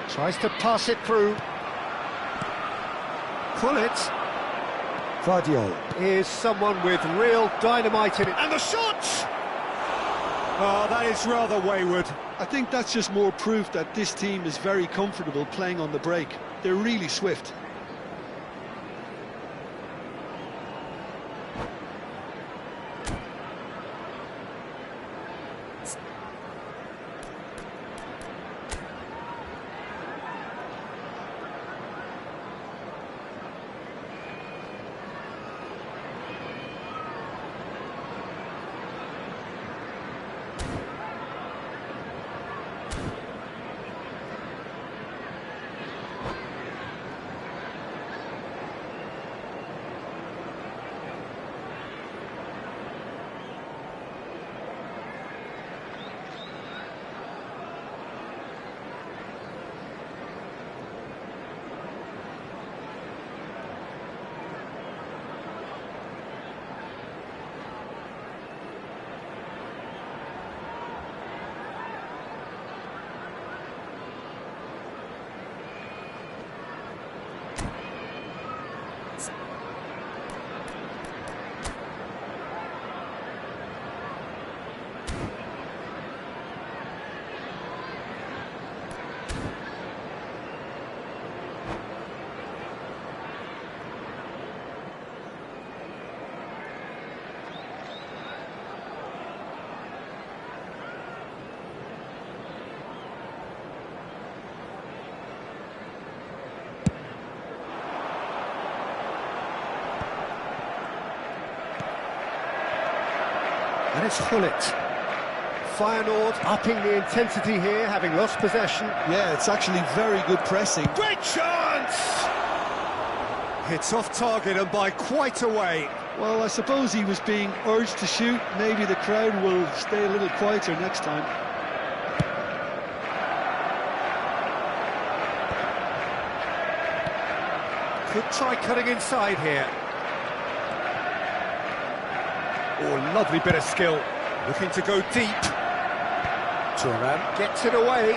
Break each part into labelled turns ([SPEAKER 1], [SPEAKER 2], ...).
[SPEAKER 1] Tries to pass it through. Gullit. Vardiol is someone with real dynamite in it. And the shot! Oh, that is rather wayward.
[SPEAKER 2] I think that's just more proof that this team is very comfortable playing on the break. They're really swift.
[SPEAKER 1] And it's Gullit. Feyenoord upping the intensity here, having lost possession.
[SPEAKER 2] Yeah, it's actually very good pressing.
[SPEAKER 1] Great chance! Hits off target and by quite a way.
[SPEAKER 2] Well, I suppose he was being urged to shoot. Maybe the crowd will stay a little quieter next time.
[SPEAKER 1] Could try cutting inside here. Oh, lovely bit of skill. Looking to go deep. Thuram gets it away.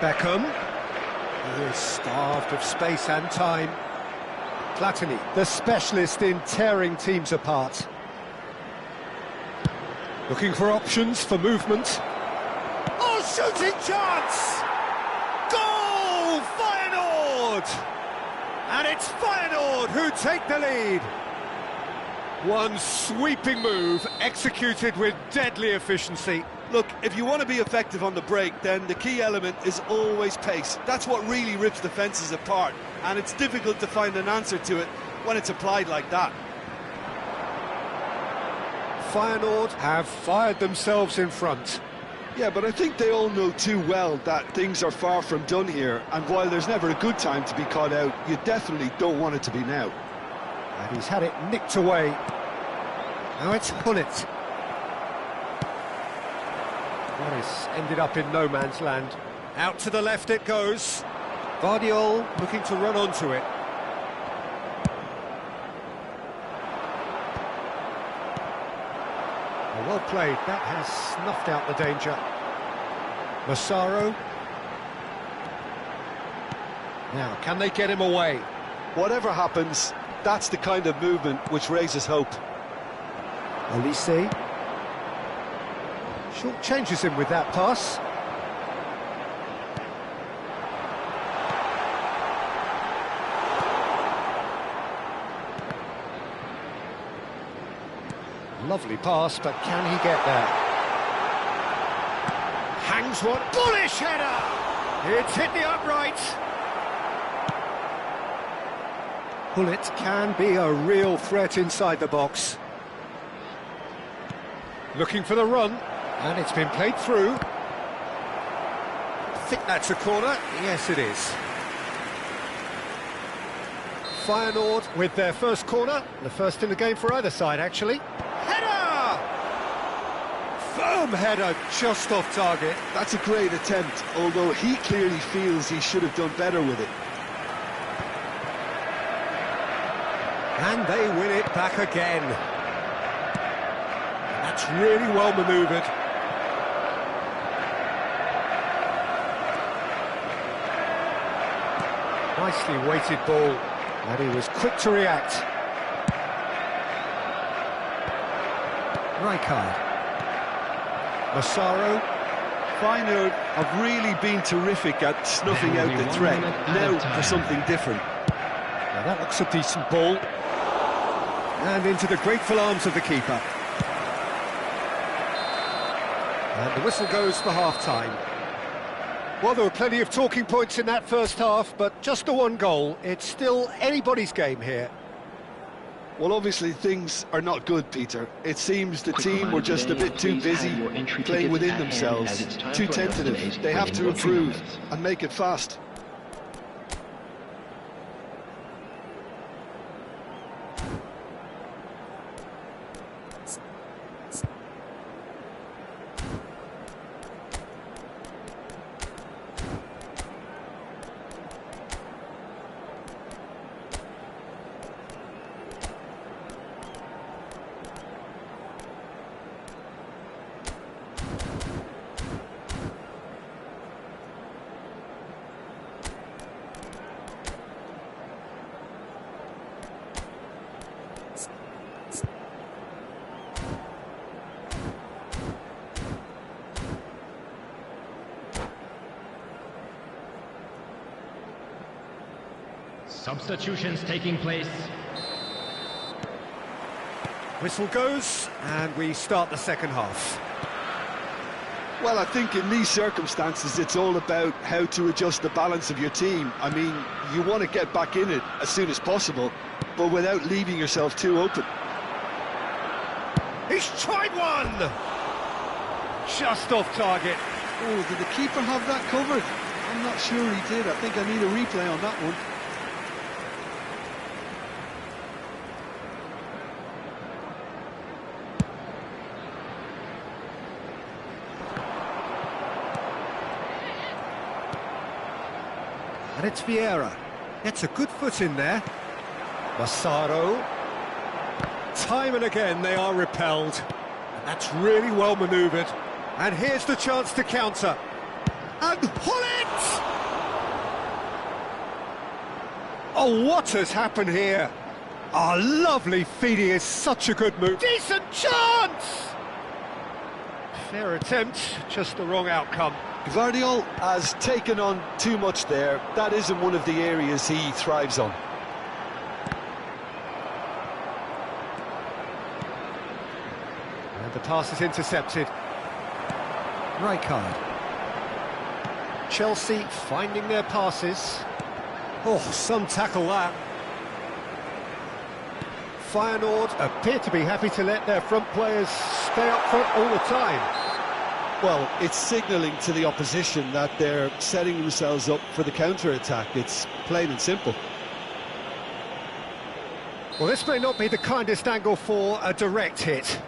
[SPEAKER 1] Beckham. He is starved of space and time. Platini, the specialist in tearing teams apart. Looking for options for movement. Oh, shooting chance! Goal! Feyenoord! And it's Feyenoord who take the lead. One sweeping move, executed with deadly efficiency.
[SPEAKER 2] Look, if you want to be effective on the break, then the key element is always pace. That's what really rips defences apart, and it's difficult to find an answer to it when it's applied like that.
[SPEAKER 1] Feyenoord have fired themselves in front.
[SPEAKER 2] Yeah, but I think they all know too well that things are far from done here, and while there's never a good time to be caught out, you definitely don't want it to be now.
[SPEAKER 1] And he's had it nicked away. Now it's Gullit. Morris ended up in no man's land. Out to the left it goes. Vardiol looking to run onto it. Well played, that has snuffed out the danger. Massaro. Now, can they get him away?
[SPEAKER 2] Whatever happens, that's the kind of movement which raises hope.
[SPEAKER 1] Olise. Short changes him with that pass. Lovely pass, but can he get there? Hangs one, bullish header! It's hit the upright. Gullit can be a real threat inside the box. Looking for the run, and it's been played through. I think that's a corner. Yes, it is. Feyenoord with their first corner, the first in the game for either side, actually. Header! Firm header, just off target.
[SPEAKER 2] That's a great attempt, although he clearly feels he should have done better with it.
[SPEAKER 1] And they win it back again. That's really well manoeuvred. Nicely weighted ball, and he was quick to react. Rijkaard. Massaro.
[SPEAKER 2] Feyenoord have really been terrific at snuffing out the threat. Now for something different.
[SPEAKER 1] Now that looks a decent ball. And into the grateful arms of the keeper. And the whistle goes for half-time. Well, there were plenty of talking points in that first half, but just the one goal. It's still anybody's game here.
[SPEAKER 2] Well, obviously things are not good, Peter. It seems the team were just a bit too busy playing within themselves, too tentative. They have to improve and make it fast.
[SPEAKER 3] Substitutions taking place.
[SPEAKER 1] Whistle goes, and we start the second half.
[SPEAKER 2] Well, I think in these circumstances it's all about how to adjust the balance of your team. I mean, you want to get back in it as soon as possible, but without leaving yourself too open.
[SPEAKER 1] He's tried one! Just off target.
[SPEAKER 2] Oh, did the keeper have that covered? I'm not sure he did. I think I need a replay on that one.
[SPEAKER 1] And it's Vieira. Gets a good foot in there. Massaro. Time and again they are repelled. And that's really well manoeuvred. And here's the chance to counter. And Hullet! Oh, what has happened here? Oh, lovely feeding is such a good move. Decent chance! Fair attempt, just the wrong outcome.
[SPEAKER 2] Gvardiol has taken on too much there. That isn't one of the areas he thrives on.
[SPEAKER 1] And the pass is intercepted. Rijkaard. Chelsea finding their passes. Oh, some tackle that. Feyenoord appear to be happy to let their front players stay up front all the time.
[SPEAKER 2] Well, it's signalling to the opposition that they're setting themselves up for the counter-attack. It's plain and simple.
[SPEAKER 1] Well, this may not be the kindest angle for a direct hit.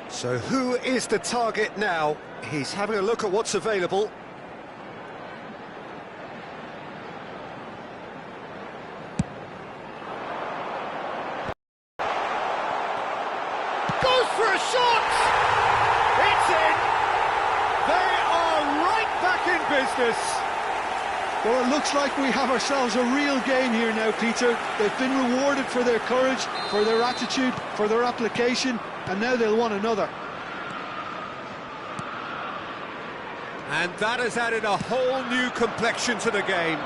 [SPEAKER 1] So who is the target now? He's having a look at what's available. Goes for a shot! It's in! They are right back in business.
[SPEAKER 2] Well, it looks like we have ourselves a real game here now, Peter. They've been rewarded for their courage, for their attitude, for their application, and now they'll want another.
[SPEAKER 1] And that has added a whole new complexion to the game.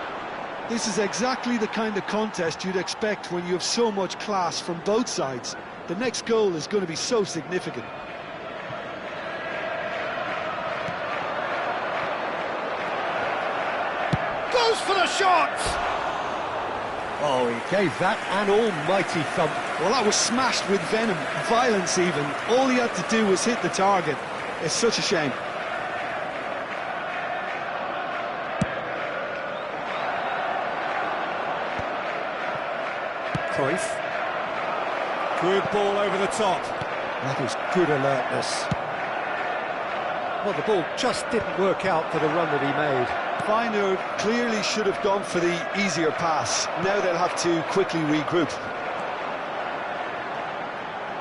[SPEAKER 2] This is exactly the kind of contest you'd expect when you have so much class from both sides. The next goal is going to be so significant.
[SPEAKER 1] Goes for the shot! Oh, he gave that an almighty thump.
[SPEAKER 2] Well, that was smashed with venom, violence even. All he had to do was hit the target. It's such a shame.
[SPEAKER 1] Cruyff. Good ball over the top. That is good alertness. Well, the ball just didn't work out for the run that he made.
[SPEAKER 2] Feyenoord clearly should have gone for the easier pass. Now they'll have to quickly regroup.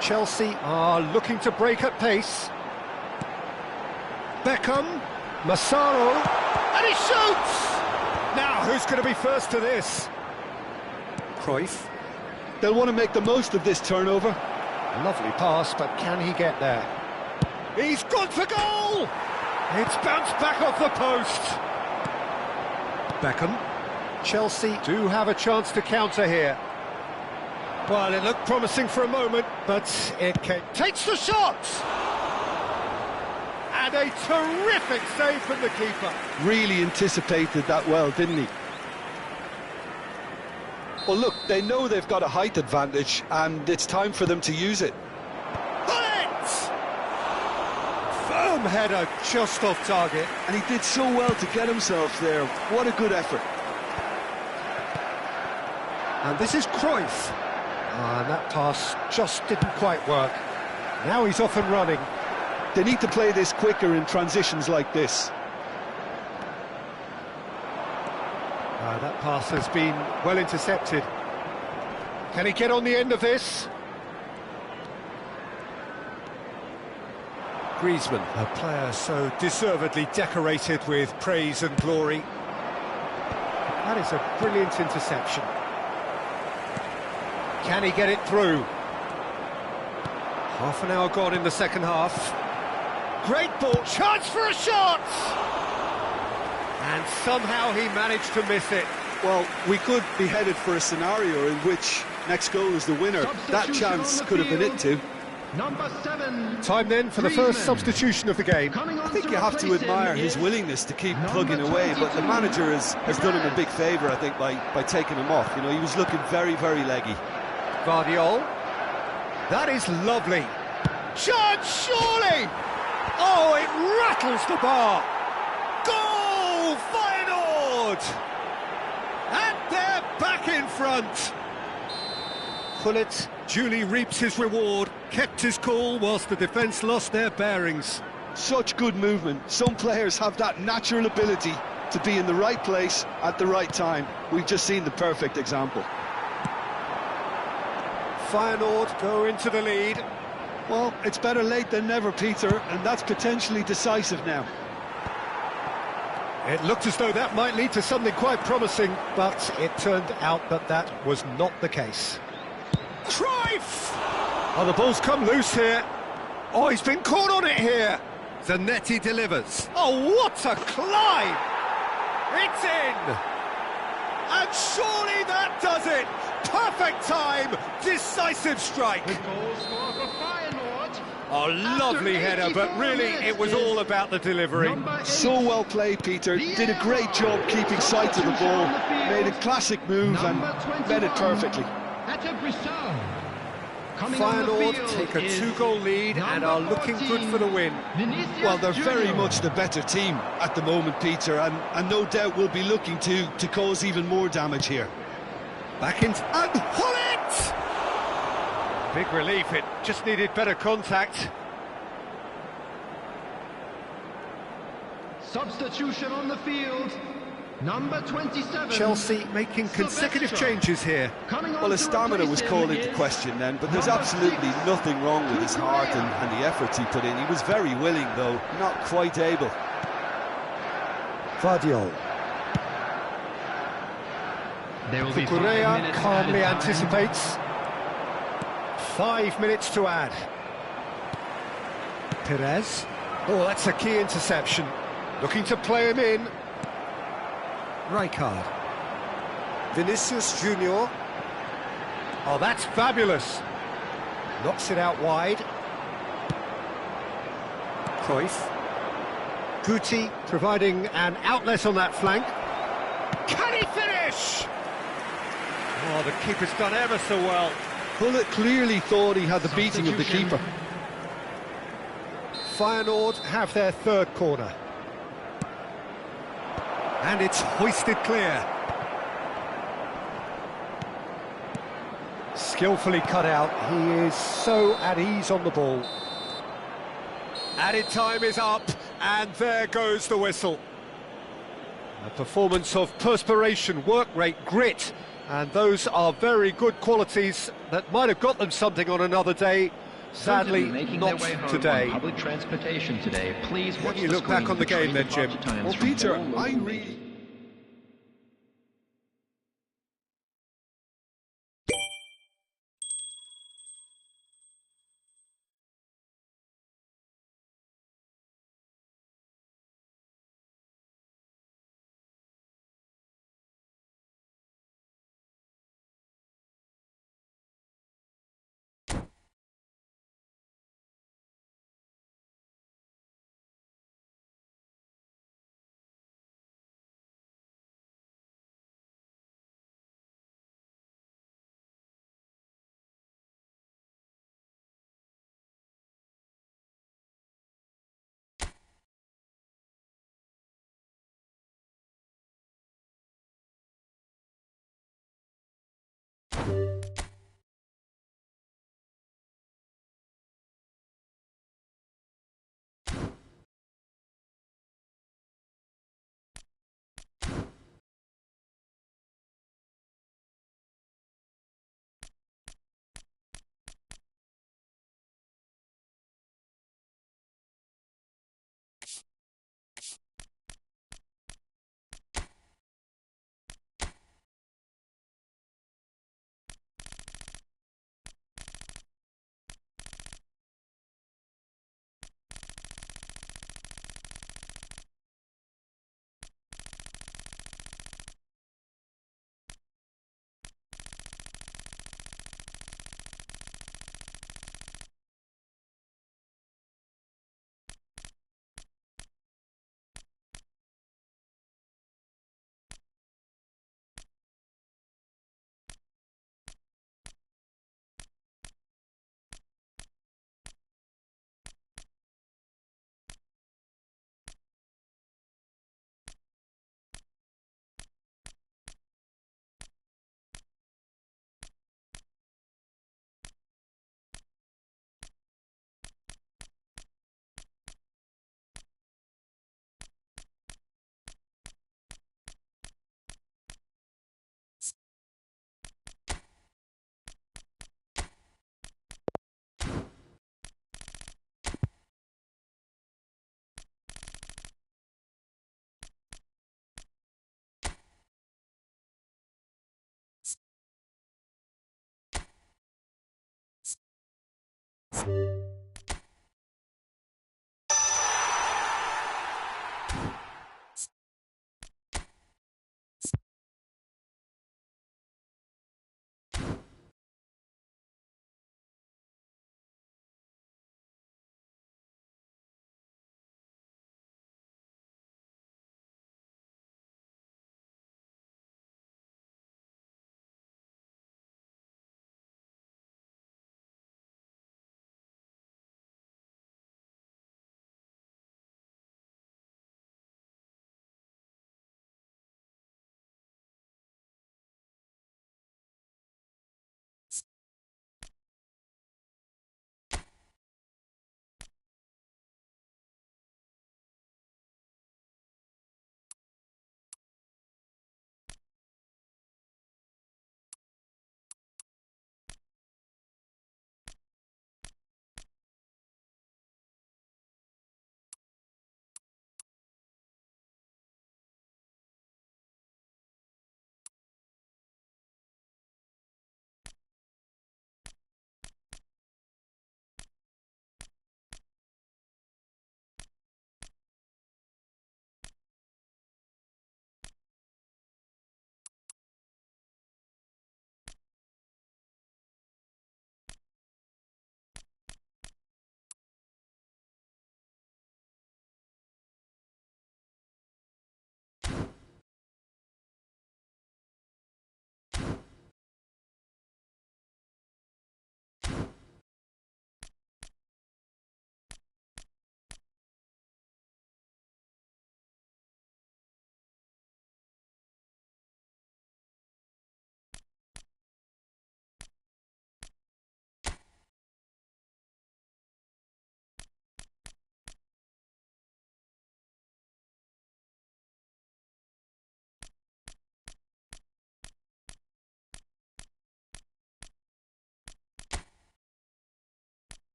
[SPEAKER 1] Chelsea are looking to break at pace. Beckham, Massaro, and he shoots! Now, who's going to be first to this? Cruyff.
[SPEAKER 2] They'll want to make the most of this turnover.
[SPEAKER 1] Lovely pass, but can he get there? He's gone for goal! It's bounced back off the post. Beckham. Chelsea do have a chance to counter here. Well, it looked promising for a moment, but it takes the shot! And a terrific save from the keeper.
[SPEAKER 2] Really anticipated that well, didn't he? Well, look, they know they've got a height advantage, and it's time for them to use it.
[SPEAKER 1] Bullet! Firm header, just off target.
[SPEAKER 2] And he did so well to get himself there. What a good effort.
[SPEAKER 1] And this is Cruyff. And that pass just didn't quite work. Now he's off and running.
[SPEAKER 2] They need to play this quicker in transitions like this.
[SPEAKER 1] That pass has been well intercepted. Can he get on the end of this? Griezmann, a player so deservedly decorated with praise and glory. That is a brilliant interception. Can he get it through? Half an hour gone in the second half. Great ball, chance for a shot! And somehow he managed to miss it.
[SPEAKER 2] Well, we could be headed for a scenario in which next goal is the winner. That chance could have been it too.
[SPEAKER 3] Number 7.
[SPEAKER 1] Time then for the first substitution of the game.
[SPEAKER 2] I think you have to admire his willingness to keep plugging away, but the manager has done him a big favour, I think, by taking him off. You know, he was looking very, very leggy.
[SPEAKER 1] Guardiola. That is lovely. Chance, surely! Oh, it rattles the bar. Goal, Feyenoord! And they're back in front. Gullit duly reaps his reward, kept his cool whilst the defence lost their bearings.
[SPEAKER 2] Such good movement. Some players have that natural ability to be in the right place at the right time. We've just seen the perfect example.
[SPEAKER 1] Feyenoord go into the lead.
[SPEAKER 2] Well, it's better late than never, Peter, and that's potentially decisive now.
[SPEAKER 1] It looked as though that might lead to something quite promising, but it turned out that that was not the case. Cruyff! Oh, the ball's come loose here. Oh, he's been caught on it here. Zanetti delivers. Oh, what a climb! It's in! And surely that does it! Perfect time, decisive strike. Oh, lovely header, but really it was all about the delivery.
[SPEAKER 2] So well played, Peter. Did a great job keeping sight of the ball. Made a classic move and met it perfectly.
[SPEAKER 1] Feyenoord take a 2-goal lead and are looking good for the win.
[SPEAKER 2] Well, they're very much the better team at the moment, Peter, and no doubt will be looking to cause even more damage here.
[SPEAKER 1] Back into... and pull it! Big relief, it just needed better contact.
[SPEAKER 3] Substitution on the field. Number 27.
[SPEAKER 1] Chelsea making consecutive changes here.
[SPEAKER 2] Well, his stamina was called into question then, but there's absolutely nothing wrong with his heart and the efforts he put in. He was very willing, though, not quite able.
[SPEAKER 1] Guardiola. Cucurella calmly anticipates. 5 minutes to add. Perez. Oh, that's a key interception. Looking to play him in. Rijkaard. Vinicius Junior. Oh, that's fabulous. Knocks it out wide. Cruyff. Guti providing an outlet on that flank. Can he finish? Oh, the keeper's done ever so well.
[SPEAKER 2] Gullit clearly thought he had the beating of the keeper.
[SPEAKER 1] Feyenoord have their third corner. And it's hoisted clear. Skillfully cut out. He is so at ease on the ball. Added time is up, and there goes the whistle. A performance of perspiration, work rate, grit, and those are very good qualities that might have got them something on another day. Sadly, not today.
[SPEAKER 3] Public transportation today. Please watch
[SPEAKER 1] when you look back on the game then, Jim.
[SPEAKER 2] Well, Peter, I really...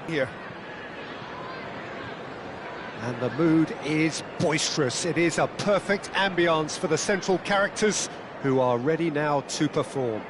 [SPEAKER 1] here. And the mood is boisterous. It is a perfect ambience for the central characters who are ready now to perform.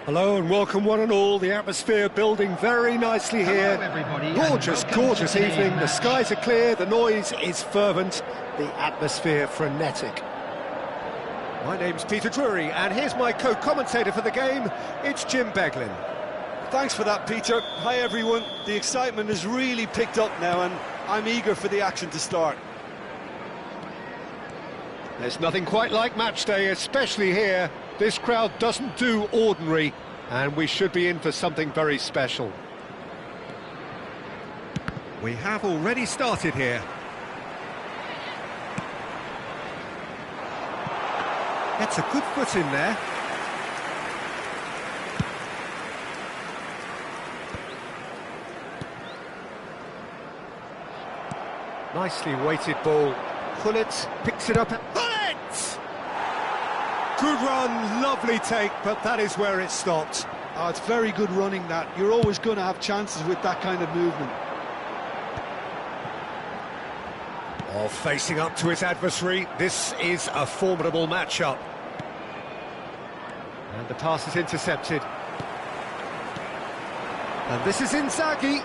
[SPEAKER 1] Hello and welcome one and all. The atmosphere building very nicely here.
[SPEAKER 3] Hello everybody,
[SPEAKER 1] Gorgeous,
[SPEAKER 3] and welcome
[SPEAKER 1] gorgeous
[SPEAKER 3] to today's
[SPEAKER 1] evening. The
[SPEAKER 3] match.
[SPEAKER 1] skies are clear, the noise is fervent, the atmosphere frenetic. My name's Peter Drury and here's my co-commentator for the game. It's Jim Beglin.
[SPEAKER 2] Thanks for that, Peter. Hi, everyone. The excitement has really picked up now, and I'm eager for the action to start.
[SPEAKER 1] There's nothing quite like match day, especially here. This crowd doesn't do ordinary, and we should be in for something very special. We have already started here. Gets a good foot in there. Nicely weighted ball. Gullit picks it up. Gullit! Good run, lovely take, but that is where it stopped.
[SPEAKER 2] Oh, it's very good running that. You're always going to have chances with that kind of movement.
[SPEAKER 1] Oh, facing up to his adversary, this is a formidable matchup. And the pass is intercepted. And this is Inzaghi.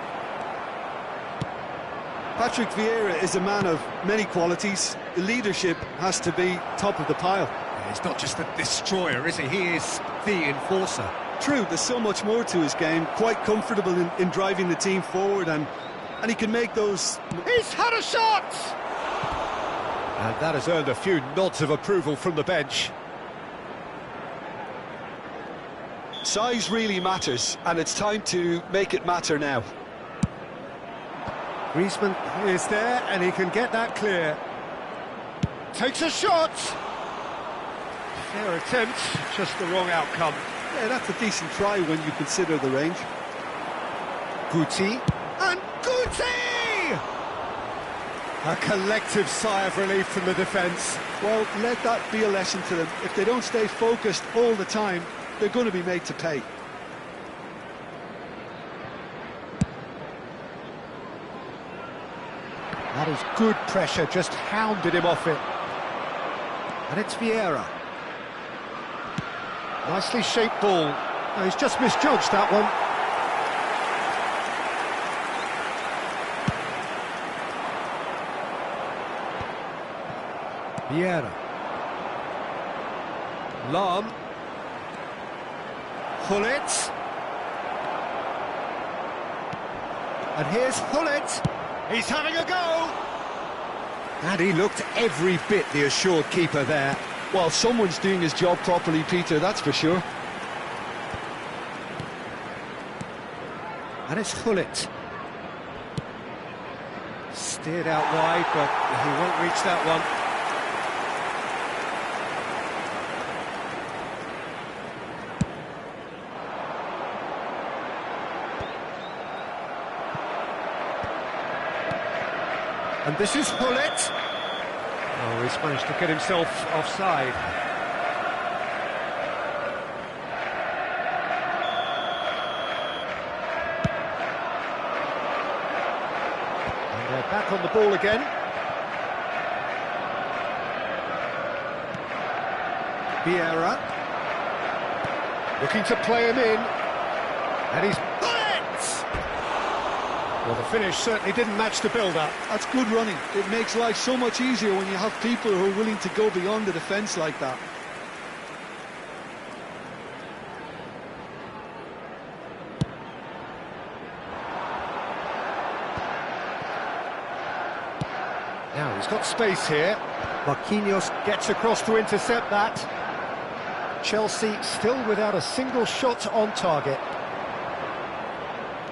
[SPEAKER 2] Patrick Vieira is a man of many qualities. The leadership has to be top of the pile.
[SPEAKER 1] Yeah, he's not just a destroyer, is he? He is the enforcer.
[SPEAKER 2] True, there's so much more to his game. Quite comfortable in driving the team forward, and he can make those...
[SPEAKER 1] He's had a shot! And that has earned a few nods of approval from the bench.
[SPEAKER 2] Size really matters, and it's time to make it matter now.
[SPEAKER 1] Griezmann is there, and he can get that clear. Takes a shot! Fair attempt, just the wrong outcome.
[SPEAKER 2] Yeah, that's a decent try when you consider the range.
[SPEAKER 1] Guti, and Guti! A collective sigh of relief from the defence.
[SPEAKER 2] Well, let that be a lesson to them. If they don't stay focused all the time, they're going to be made to pay.
[SPEAKER 1] That is good pressure, just hounded him off it. And it's Vieira. Nicely shaped ball. Oh, he's just misjudged that one. Vieira. Lam. Gullit. And here's Gullit. He's having a go! And he looked every bit the assured keeper there.
[SPEAKER 2] Well, someone's doing his job properly, Peter, that's for sure.
[SPEAKER 1] And it's Gullit. Steered out wide, but he won't reach that one. And this is Gullit. Oh, he's managed to get himself offside. And they're back on the ball again. Vieira. Looking to play him in. And he's... Well, the finish certainly didn't match the build-up.
[SPEAKER 2] That's good running. It makes life so much easier when you have people who are willing to go beyond the defence like that.
[SPEAKER 1] Now, he's got space here. Marquinhos gets across to intercept that. Chelsea still without a single shot on target.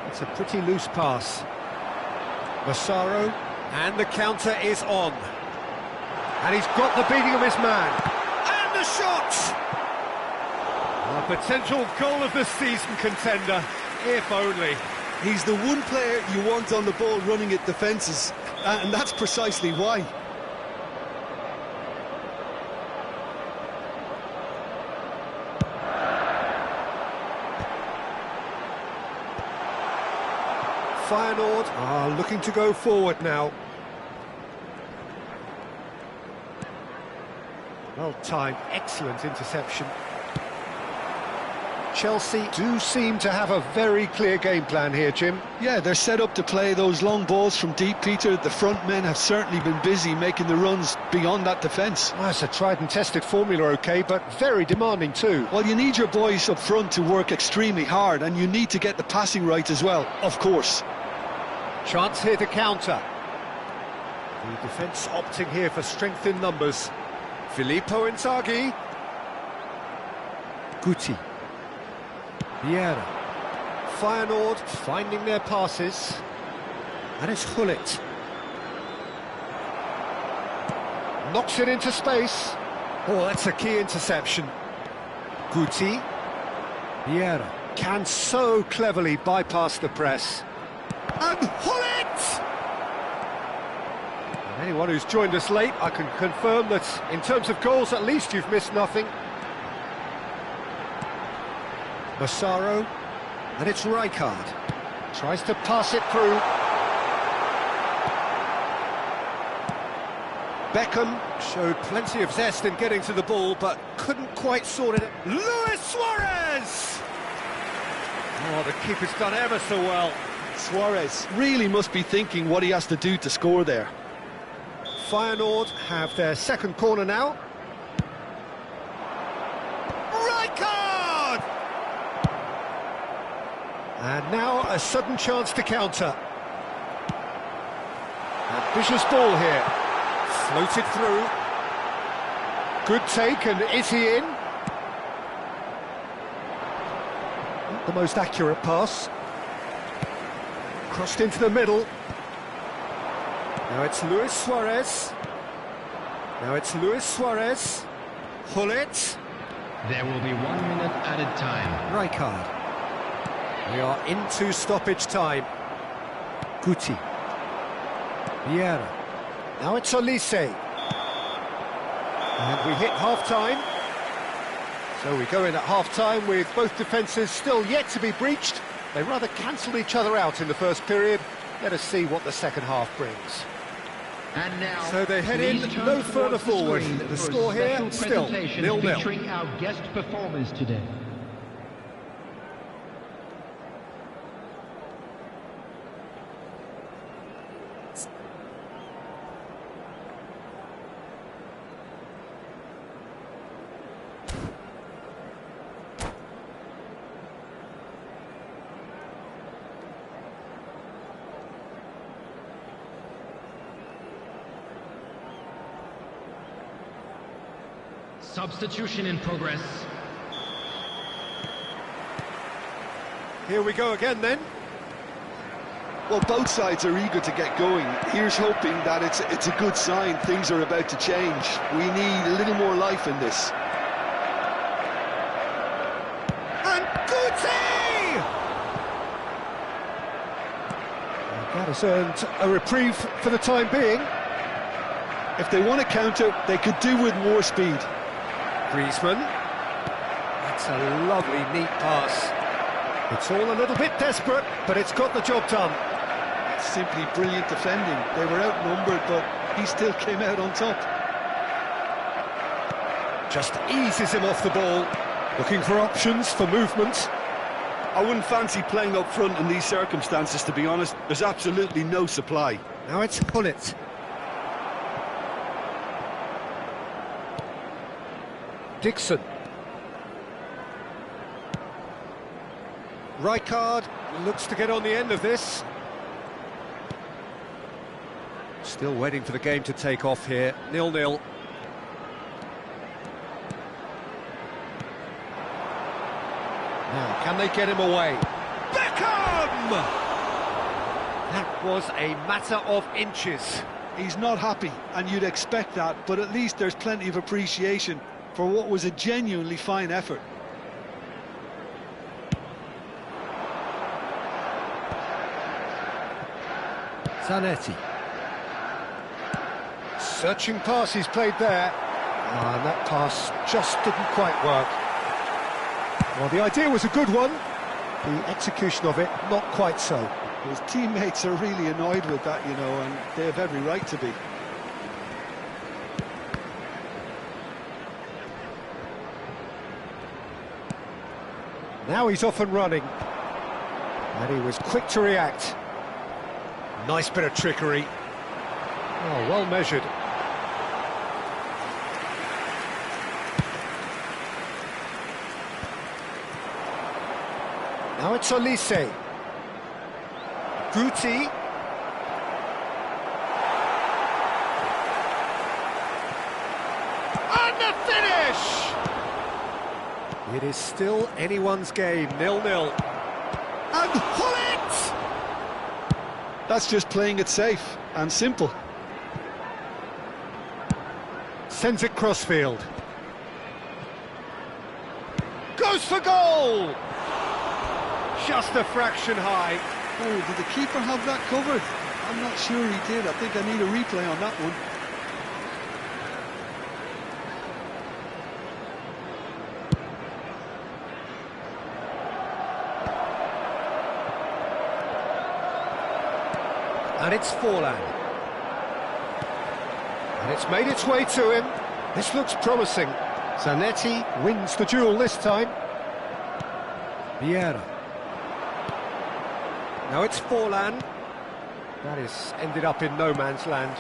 [SPEAKER 1] It's a pretty loose pass. Massaro, and the counter is on. And he's got the beating of his man. And the shot! A potential goal of the season contender, if only.
[SPEAKER 2] He's the one player you want on the ball running at defences, and that's precisely why.
[SPEAKER 1] Feyenoord are looking to go forward now. Well timed, excellent interception. Chelsea do seem to have a very clear game plan here, Jim.
[SPEAKER 2] Yeah, they're set up to play those long balls from deep, Peter. The front men have certainly been busy making the runs beyond that defence.
[SPEAKER 1] Well, it's a tried and tested formula, OK, but very demanding too.
[SPEAKER 2] Well, you need your boys up front to work extremely hard, and you need to get the passing right as well, of course.
[SPEAKER 1] Chance here to counter. The defence opting here for strength in numbers. Filippo Inzaghi. Guti. Vieira. Feyenoord finding their passes. And it's Gullit. Knocks it into space. Oh, that's a key interception. Guti. Vieira can so cleverly bypass the press. And Gullit! Anyone who's joined us late, I can confirm that in terms of goals, at least you've missed nothing. Massaro, and it's Rijkaard. Tries to pass it through. Beckham showed plenty of zest in getting to the ball, but couldn't quite sort it. Luis Suarez! Oh, the keeper's done ever so well.
[SPEAKER 2] Suarez really must be thinking what he has to do to score there.
[SPEAKER 1] Feyenoord have their second corner now. Rijkaard! And now a sudden chance to counter. Ambitious ball here. Floated through. Good take, and is he in? Not the most accurate pass. Crossed into the middle. Now it's Luis Suarez. Now it's Luis Suarez. Hullet.
[SPEAKER 3] There will be 1 minute added time.
[SPEAKER 1] Rijkaard. We are into stoppage time. Guti. Vieira. Now it's Olise. And we hit half-time. So we go in at half-time with both defences still yet to be breached. They rather cancelled each other out in the first period. Let us see what the second half brings.
[SPEAKER 3] And now,
[SPEAKER 1] So they head in no further forward. The score here still 0-0.
[SPEAKER 3] Featuring our guest performers today. Substitution in progress.
[SPEAKER 1] Here we go again then.
[SPEAKER 2] Well, both sides are eager to get going. Here's hoping that it's a good sign. Things are about to change. We need a little more life in this.
[SPEAKER 1] And Guti! That has earned a reprieve for the time being.
[SPEAKER 2] If they want to counter, they could do with more speed.
[SPEAKER 1] Griezmann. That's a lovely, neat pass. It's all a little bit desperate, but it's got the job done.
[SPEAKER 2] Simply brilliant defending. They were outnumbered, but he still came out on top.
[SPEAKER 1] Just eases him off the ball. Looking for options for movement.
[SPEAKER 2] I wouldn't fancy playing up front in these circumstances, to be honest. There's absolutely no supply.
[SPEAKER 1] Now it's Hullet. Dixon. Rijkaard looks to get on the end of this. Still waiting for the game to take off here. 0-0. Now, can they get him away? Beckham! That was a matter of inches.
[SPEAKER 2] He's not happy, and you'd expect that, but at least there's plenty of appreciation for what was a genuinely fine effort.
[SPEAKER 1] Zanetti. Searching pass he's played there. And that pass just didn't quite work. Well, the idea was a good one. The execution of it, not quite so.
[SPEAKER 2] His teammates are really annoyed with that, you know, and they have every right to be.
[SPEAKER 1] Now he's off and running. And he was quick to react. Nice bit of trickery. Oh, well measured. Now it's Olise. Guti. And the finish! It is still anyone's game, 0-0. And Hullet!
[SPEAKER 2] That's just playing it safe and simple.
[SPEAKER 1] Sends it crossfield. Goes for goal! Just a fraction high.
[SPEAKER 2] Oh, did the keeper have that covered? I'm not sure he did. I think I need a replay on that one.
[SPEAKER 1] And it's Forlan. And it's made its way to him. This looks promising. Zanetti wins the duel this time. Vieira. Now it's Forlan. That is ended up in no man's land.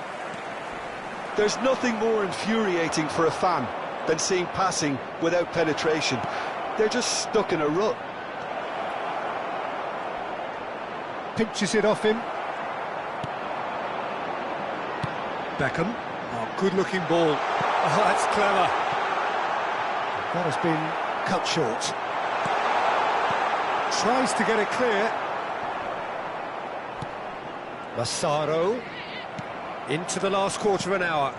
[SPEAKER 2] There's nothing more infuriating for a fan than seeing passing without penetration. They're just stuck in a rut.
[SPEAKER 1] Pinches it off him. Beckham. Oh, good-looking ball. Oh, that's clever. That has been cut short. Tries to get it clear. Massaro. Into the last quarter of an hour.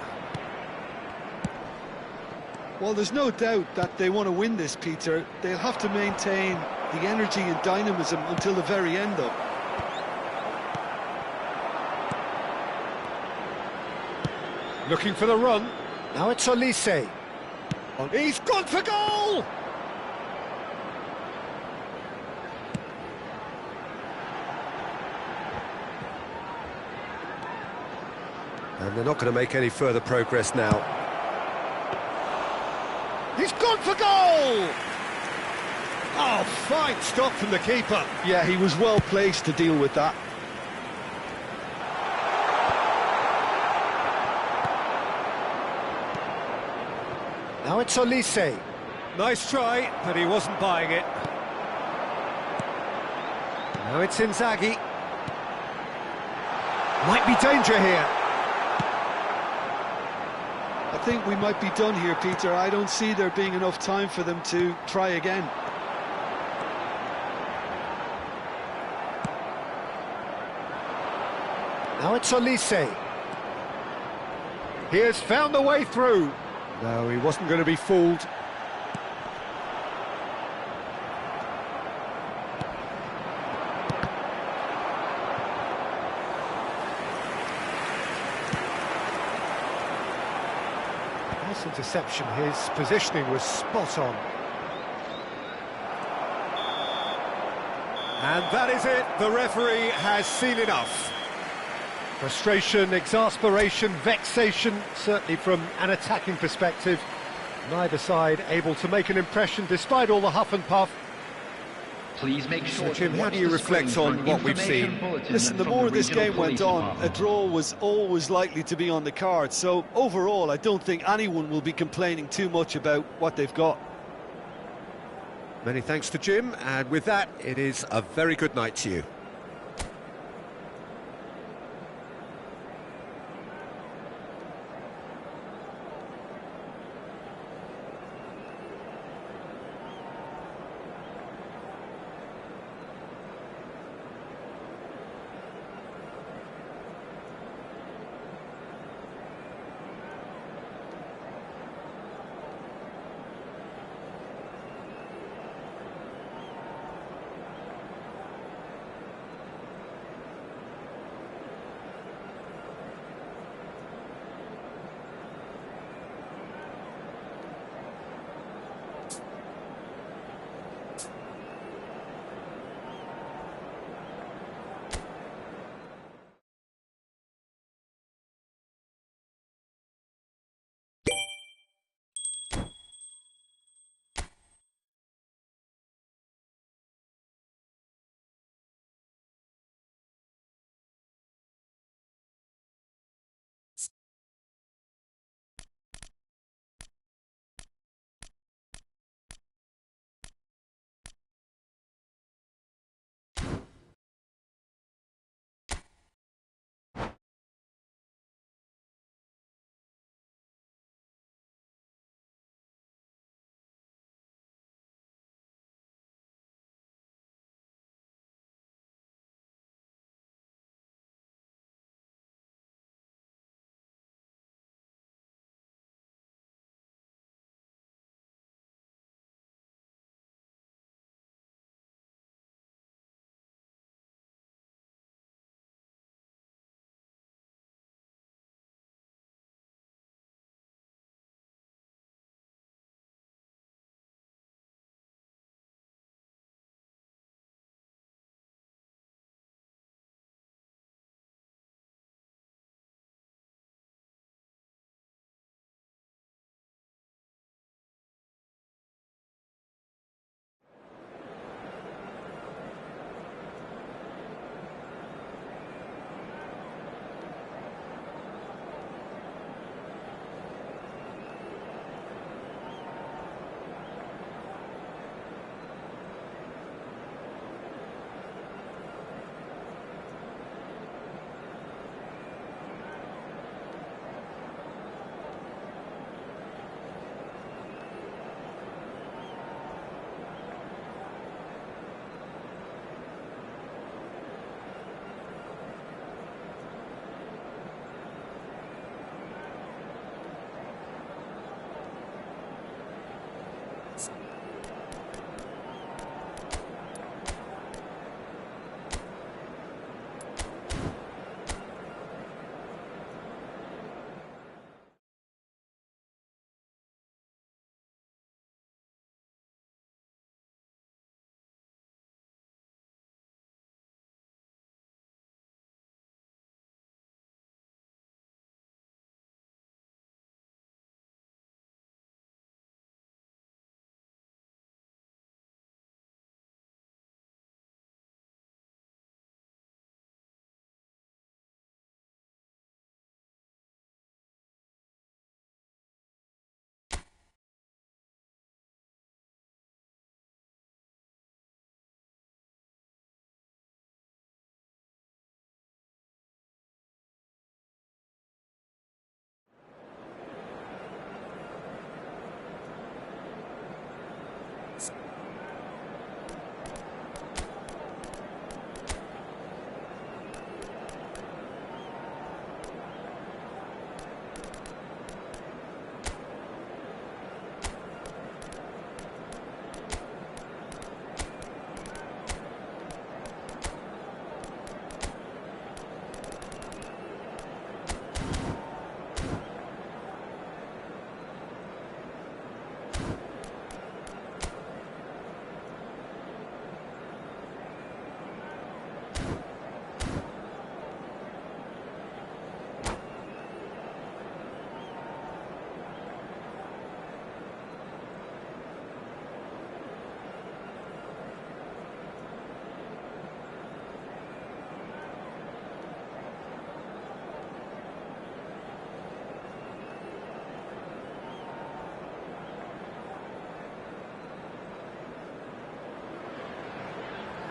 [SPEAKER 2] Well, there's no doubt that they want to win this, Peter. They'll have to maintain the energy and dynamism until the very end, though.
[SPEAKER 1] Looking for the run. Now it's Olise. He's gone for goal! And they're not going to make any further progress now. He's gone for goal! Oh, fine stop from the keeper.
[SPEAKER 2] Yeah, he was well placed to deal with that.
[SPEAKER 1] Now it's Olise. Nice try, but he wasn't buying it. Now it's Inzaghi. Might be danger here.
[SPEAKER 2] I think we might be done here, Peter. I don't see there being enough time for them to try again.
[SPEAKER 1] Now it's Olise. He has found a way through. No, he wasn't going to be fooled. Nice interception. His positioning was spot on. And that is it. The referee has seen enough. Frustration, exasperation, vexation, certainly from an attacking perspective. Neither side able to make an impression despite all the huff and puff.
[SPEAKER 3] Please make sure.
[SPEAKER 1] So, Jim, how do you reflect on what we've seen?
[SPEAKER 2] Listen, the more this game went on, a draw was always likely to be on the card. So overall, I don't think anyone will be complaining too much about what they've got.
[SPEAKER 1] Many thanks to Jim, and with that, it is a very good night to you.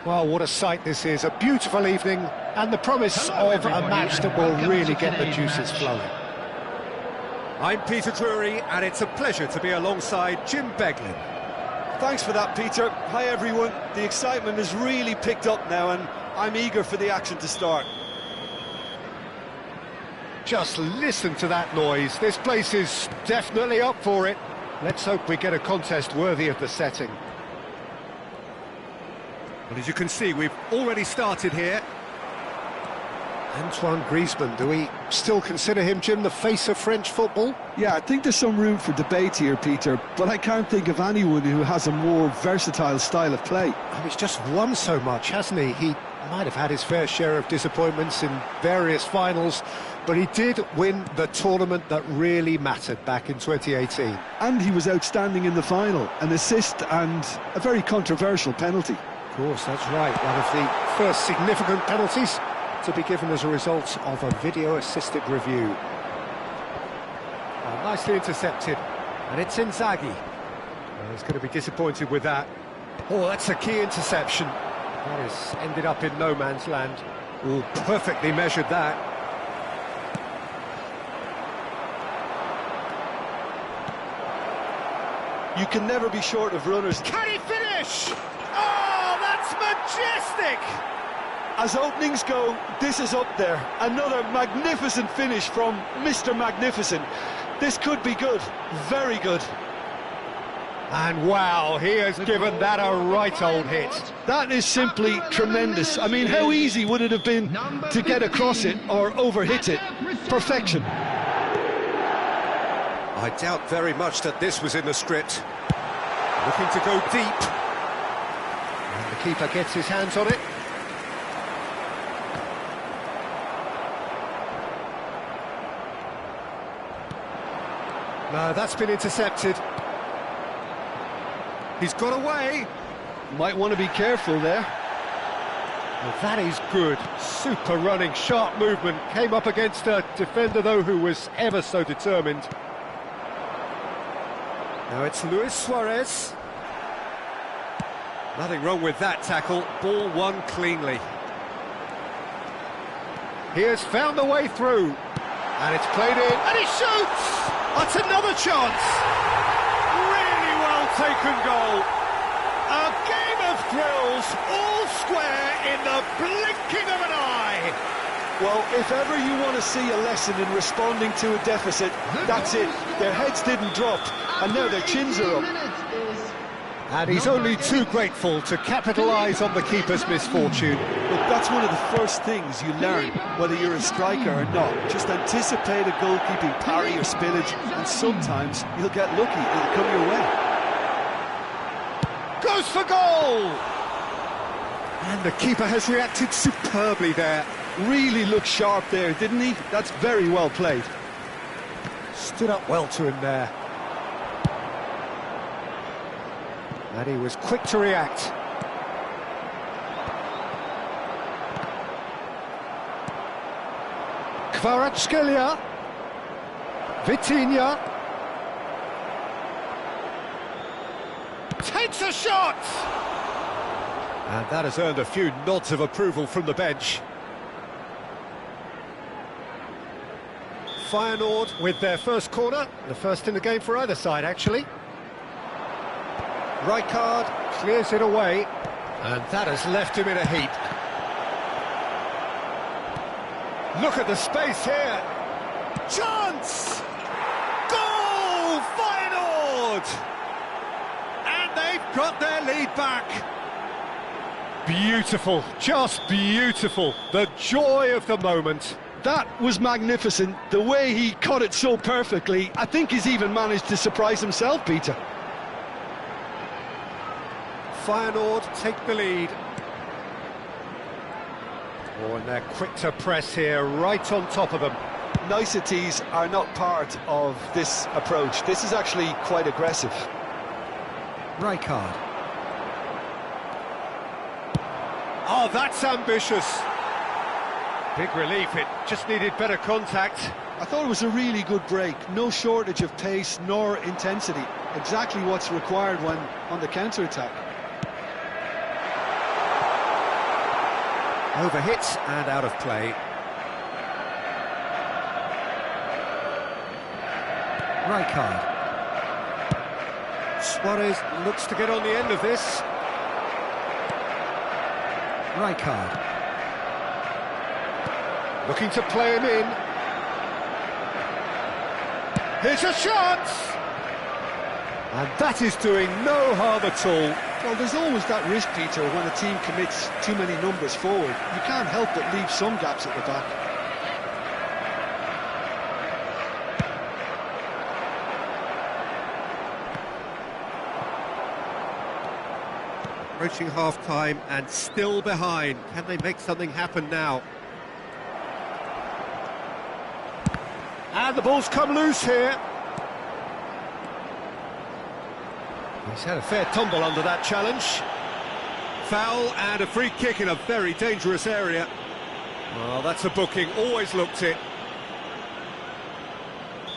[SPEAKER 1] Well, what a sight this is. A beautiful evening and the promise of a match that will really get the juices flowing. I'm Peter Drury, and it's a pleasure to be alongside Jim Beglin.
[SPEAKER 2] Thanks for that, Peter. Hi, everyone. The excitement has really picked up now, and I'm eager for the action to start.
[SPEAKER 1] Just listen to that noise. This place is definitely up for it. Let's hope we get a contest worthy of the setting. Well, as you can see, we've already started here. Antoine Griezmann, do we still consider him, Jim, the face of French football?
[SPEAKER 2] Yeah, I think there's some room for debate here, Peter, but I can't think of anyone who has a more versatile style of play.
[SPEAKER 1] Oh, he's just won so much, hasn't he? He might have had his fair share of disappointments in various finals, but he did win the tournament that really mattered back in 2018.
[SPEAKER 2] And he was outstanding in the final, an assist and a very controversial penalty.
[SPEAKER 1] Of course, that's right. One of the first significant penalties to be given as a result of a video-assisted review. Oh, nicely intercepted, and it's Inzaghi. Well, he's going to be disappointed with that. Oh, that's a key interception. That has ended up in no man's land. Oh, perfectly measured that.
[SPEAKER 2] You can never be short of runners.
[SPEAKER 1] Can he finish? Oh, that's majestic!
[SPEAKER 2] As openings go, this is up there. Another magnificent finish from Mr. Magnificent. This could be good, very good.
[SPEAKER 1] And wow, he has given that a right old hit.
[SPEAKER 2] That is simply tremendous. I mean, how easy would it have been to get across it or overhit it? Perfection.
[SPEAKER 1] I doubt very much that this was in the script. Looking to go deep. And the keeper gets his hands on it. No, that's been intercepted. He's got away.
[SPEAKER 2] Might want to be careful there.
[SPEAKER 1] Well, that is good. Super running, sharp movement. Came up against a defender, though, who was ever so determined. Now it's Luis Suarez. Nothing wrong with that tackle. Ball won cleanly. He has found the way through. And it's played in. And he shoots! That's another chance. Really well taken goal. A game of thrills, all square in the blinking of an eye.
[SPEAKER 2] Well, if ever you want to see a lesson in responding to a deficit, that's it. Their heads didn't drop, and now their chins are up.
[SPEAKER 1] And he's only too grateful to capitalise on the keeper's misfortune.
[SPEAKER 2] Look, that's one of the first things you learn, whether you're a striker or not. Just anticipate a goalkeeping parry or spillage, and sometimes you'll get lucky, it'll come your way.
[SPEAKER 1] Goes for goal! And the keeper has reacted superbly there.
[SPEAKER 2] Really looked sharp there, didn't he? That's very well played.
[SPEAKER 1] Stood up well to him there. And he was quick to react. Kvaratskhelia. Vitinha. Takes a shot! And that has earned a few nods of approval from the bench. Feyenoord with their first corner, the first in the game for either side, actually. Rijkaard clears it away, and that has left him in a heap. Look at the space here. Chance! Goal! Feyenoord! And they've got their lead back. Beautiful, just beautiful. The joy of the moment.
[SPEAKER 2] That was magnificent. The way he caught it so perfectly, I think he's even managed to surprise himself, Peter.
[SPEAKER 1] Feyenoord take the lead. Oh, and they're quick to press here, right on top of them.
[SPEAKER 2] Niceties are not part of this approach. This is actually quite aggressive.
[SPEAKER 1] Rijkaard. Oh, that's ambitious. Big relief, it just needed better contact.
[SPEAKER 2] I thought it was a really good break. No shortage of pace nor intensity. Exactly what's required when on the counter-attack.
[SPEAKER 1] Overhit and out of play. Right card. Suarez looks to get on the end of this. Right card. Looking to play him in. Here's a chance! And that is doing no harm at all.
[SPEAKER 2] Well, there's always that risk, Peter, when a team commits too many numbers forward. You can't help but leave some gaps at the back.
[SPEAKER 1] Approaching half-time and still behind. Can they make something happen now? And the ball's come loose here. He's had a fair tumble under that challenge. Foul and a free kick in a very dangerous area. Well, that's a booking, always looked it.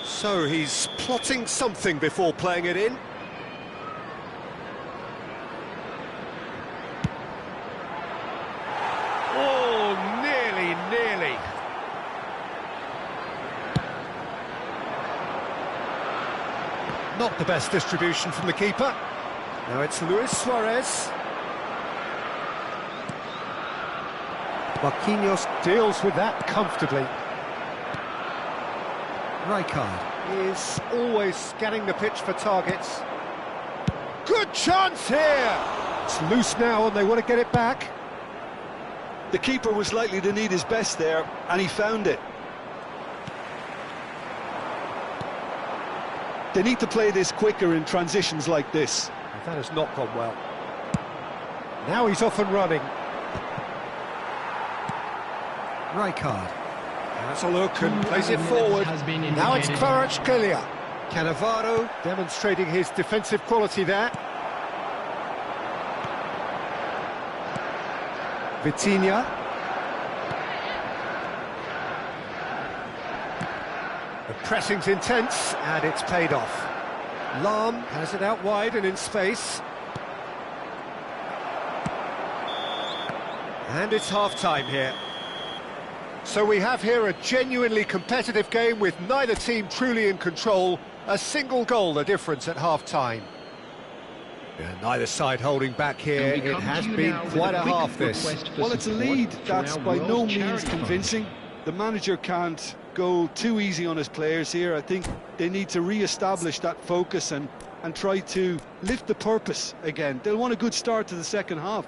[SPEAKER 1] So he's plotting something before playing it in. Oh, nearly. Not the best distribution from the keeper. Now it's Luis Suarez. Marquinhos deals with that comfortably. Rijkaard is always scanning the pitch for targets. Good chance here! It's loose now and they want to get it back.
[SPEAKER 2] The keeper was likely to need his best there, and he found it. They need to play this quicker in transitions like this.
[SPEAKER 1] That has not gone well. Now he's off and running. Rijkaard. That's a look and plays it forward. Now it's Kvaratskhelia. Cannavaro demonstrating his defensive quality there. Vitinha. The pressing's intense and it's paid off. Lahm has it out wide and in space. And it's half-time here. So we have here a genuinely competitive game with neither team truly in control. A single goal the difference at half-time. Neither side holding back here. It has been quite a half this.
[SPEAKER 2] Well, it's a lead that's by no means convincing. The manager can't go too easy on his players here. I think they need to re-establish that focus and try to lift the purpose again. They'll want a good start to the second half.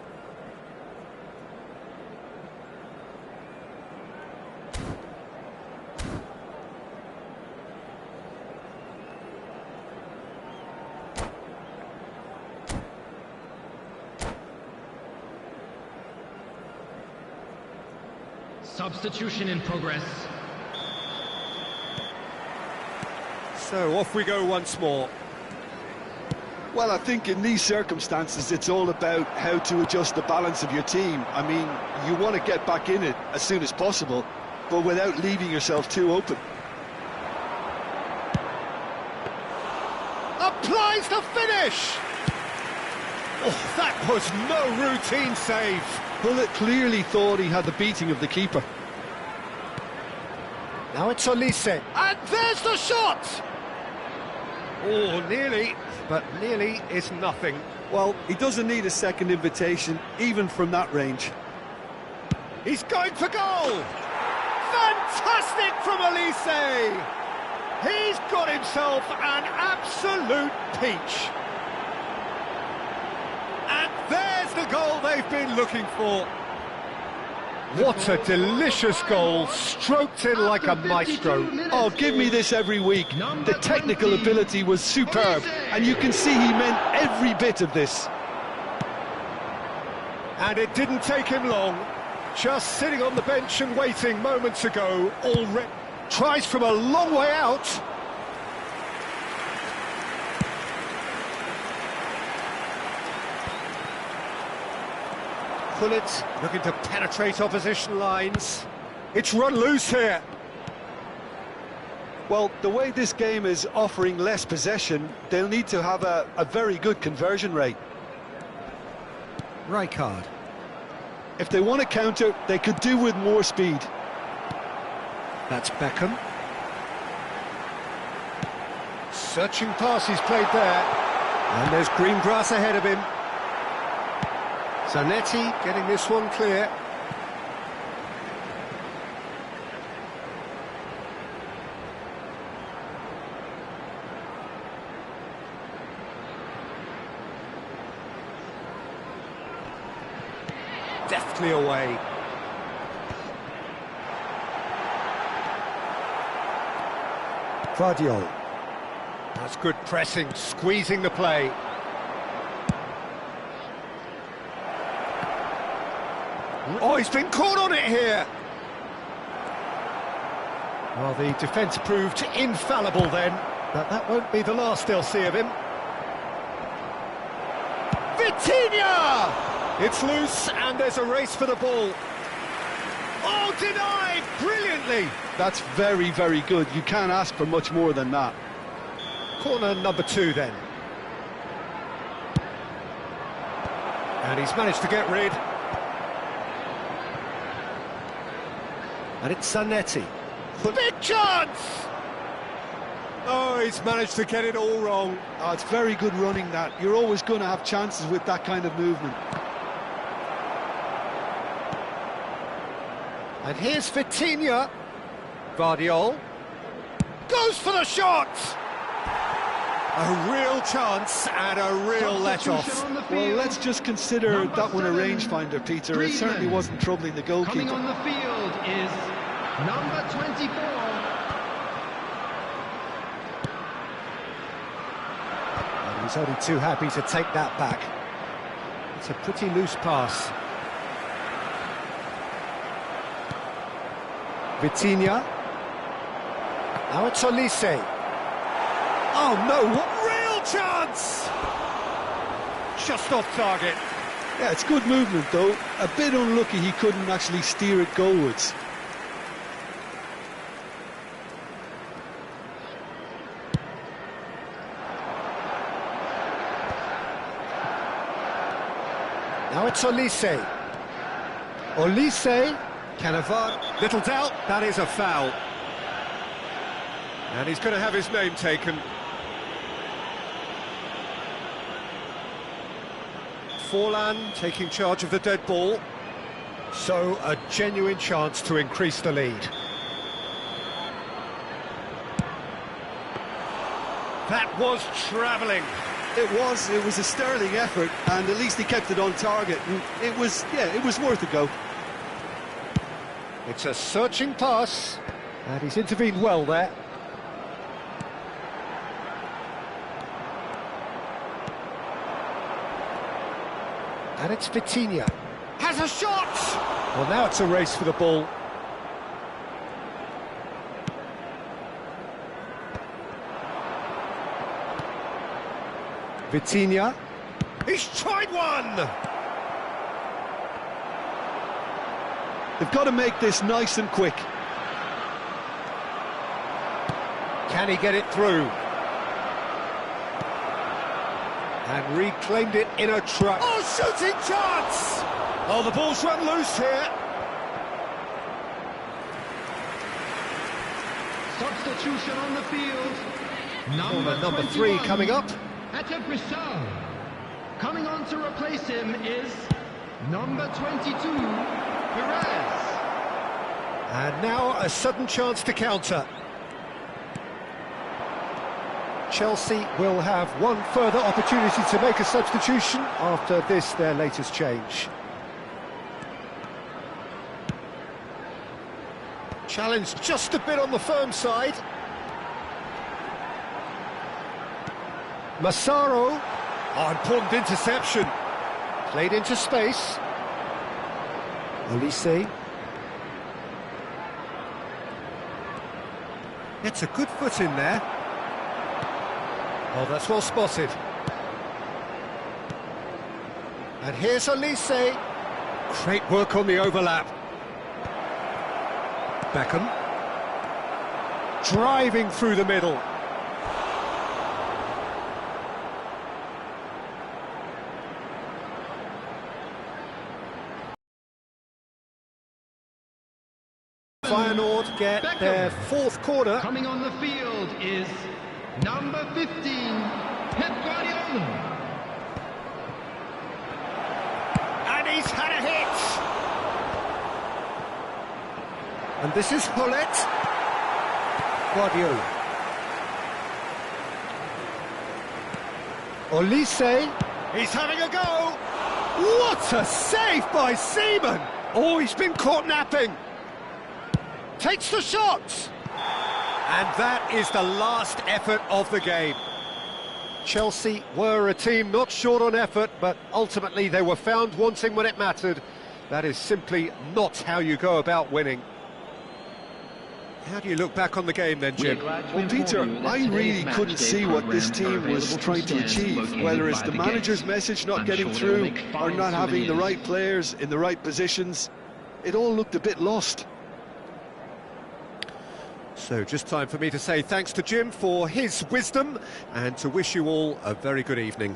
[SPEAKER 3] Substitution in progress.
[SPEAKER 1] So off we go once more.
[SPEAKER 2] Well, I think in these circumstances it's all about how to adjust the balance of your team. I mean, you want to get back in it as soon as possible, but without leaving yourself too open.
[SPEAKER 1] Applies the finish! Oh, that was no routine save.
[SPEAKER 2] Pullet clearly thought he had the beating of the keeper.
[SPEAKER 1] Now it's Olise. And there's the shot! Oh, nearly, but nearly is nothing.
[SPEAKER 2] Well, he doesn't need a second invitation, even from that range.
[SPEAKER 1] He's going for goal! Fantastic from Olise! He's got himself an absolute peach. And there's the goal they've been looking for. What a delicious goal, stroked in like a maestro.
[SPEAKER 2] Oh, give me this every week. The technical ability was superb, and you can see he meant every bit of this.
[SPEAKER 1] And it didn't take him long. Just sitting on the bench and waiting moments ago, already tries from a long way out. Pullet looking to penetrate opposition lines. It's run loose here.
[SPEAKER 2] Well, the way this game is offering less possession, they'll need to have a very good conversion rate.
[SPEAKER 1] Rijkaard.
[SPEAKER 2] If they want to counter, they could do with more speed.
[SPEAKER 1] That's Beckham. Searching pass he's played there. And there's green grass ahead of him. Zanetti getting this one clear. Deftly away. Guardiola. That's good pressing, squeezing the play. Oh, he's been caught on it here. Well, the defence proved infallible then, but that won't be the last they'll see of him. Vitinha! It's loose, and there's a race for the ball. Oh, denied! Brilliantly!
[SPEAKER 2] That's very, very good. You can't ask for much more than that.
[SPEAKER 1] Corner number 2 then. And he's managed to get rid. And it's Zanetti. Big chance! Oh, he's managed to get it all wrong.
[SPEAKER 2] Oh, it's very good running, that. You're always going to have chances with that kind of movement.
[SPEAKER 1] And here's Vitinha. Guardiola goes for the shot! A real chance and a real let-off.
[SPEAKER 2] Well, let's just consider that one a rangefinder, Peter. It certainly wasn't troubling the goalkeeper.
[SPEAKER 3] Coming on the field is number 24.
[SPEAKER 1] And he's only too happy to take that back. It's a pretty loose pass. Vitinha. Now it's Olise. Oh no, what real chance! Just off target.
[SPEAKER 2] Yeah, it's good movement though. A bit unlucky he couldn't actually steer it goalwards.
[SPEAKER 1] Now it's Olise. Olise, Cannavaro, little doubt, that is a foul. And he's going to have his name taken. Forlan taking charge of the dead ball. So a genuine chance to increase the lead. That was travelling.
[SPEAKER 2] It was a sterling effort, and at least he kept it on target. And it was worth a go.
[SPEAKER 1] It's a searching pass, and he's intervened well there. And it's Vitinha. Has a shot! Well, now it's a race for the ball. Vitinha. He's tried one!
[SPEAKER 2] They've got to make this nice and quick.
[SPEAKER 1] Can he get it through? And reclaimed it in a truck. Oh, shooting chance! Oh, the ball's run loose here.
[SPEAKER 3] Substitution on the field.
[SPEAKER 1] Number 3 coming up.
[SPEAKER 3] Atebrisal. Coming on to replace him is number 22, Perez.
[SPEAKER 1] And now a sudden chance to counter. Chelsea will have one further opportunity to make a substitution after this, their latest change. Challenge just a bit on the firm side. Massaro. Oh, important interception. Played into space. Olise. It's a good foot in there. Oh, that's well spotted. And here's Olise. Great work on the overlap. Beckham. Driving through the middle. get their fourth corner.
[SPEAKER 3] Coming on the field is number 15, Pep Guardiola.
[SPEAKER 1] And he's had a hit. And this is Hullet. Guardiola. Olise. He's having a go. What a save by Seaman. Oh, he's been caught napping. Takes the shot. And that is the last effort of the game. Chelsea were a team not short on effort, but ultimately they were found wanting when it mattered. That is simply not how you go about winning. How do you look back on the game then, Jim?
[SPEAKER 2] Well, Peter, I really couldn't see what this team was trying to achieve, whether it's the manager's message not getting through or not having the right players in the right positions. It all looked a bit lost.
[SPEAKER 1] So just time for me to say thanks to Jim for his wisdom and to wish you all a very good evening.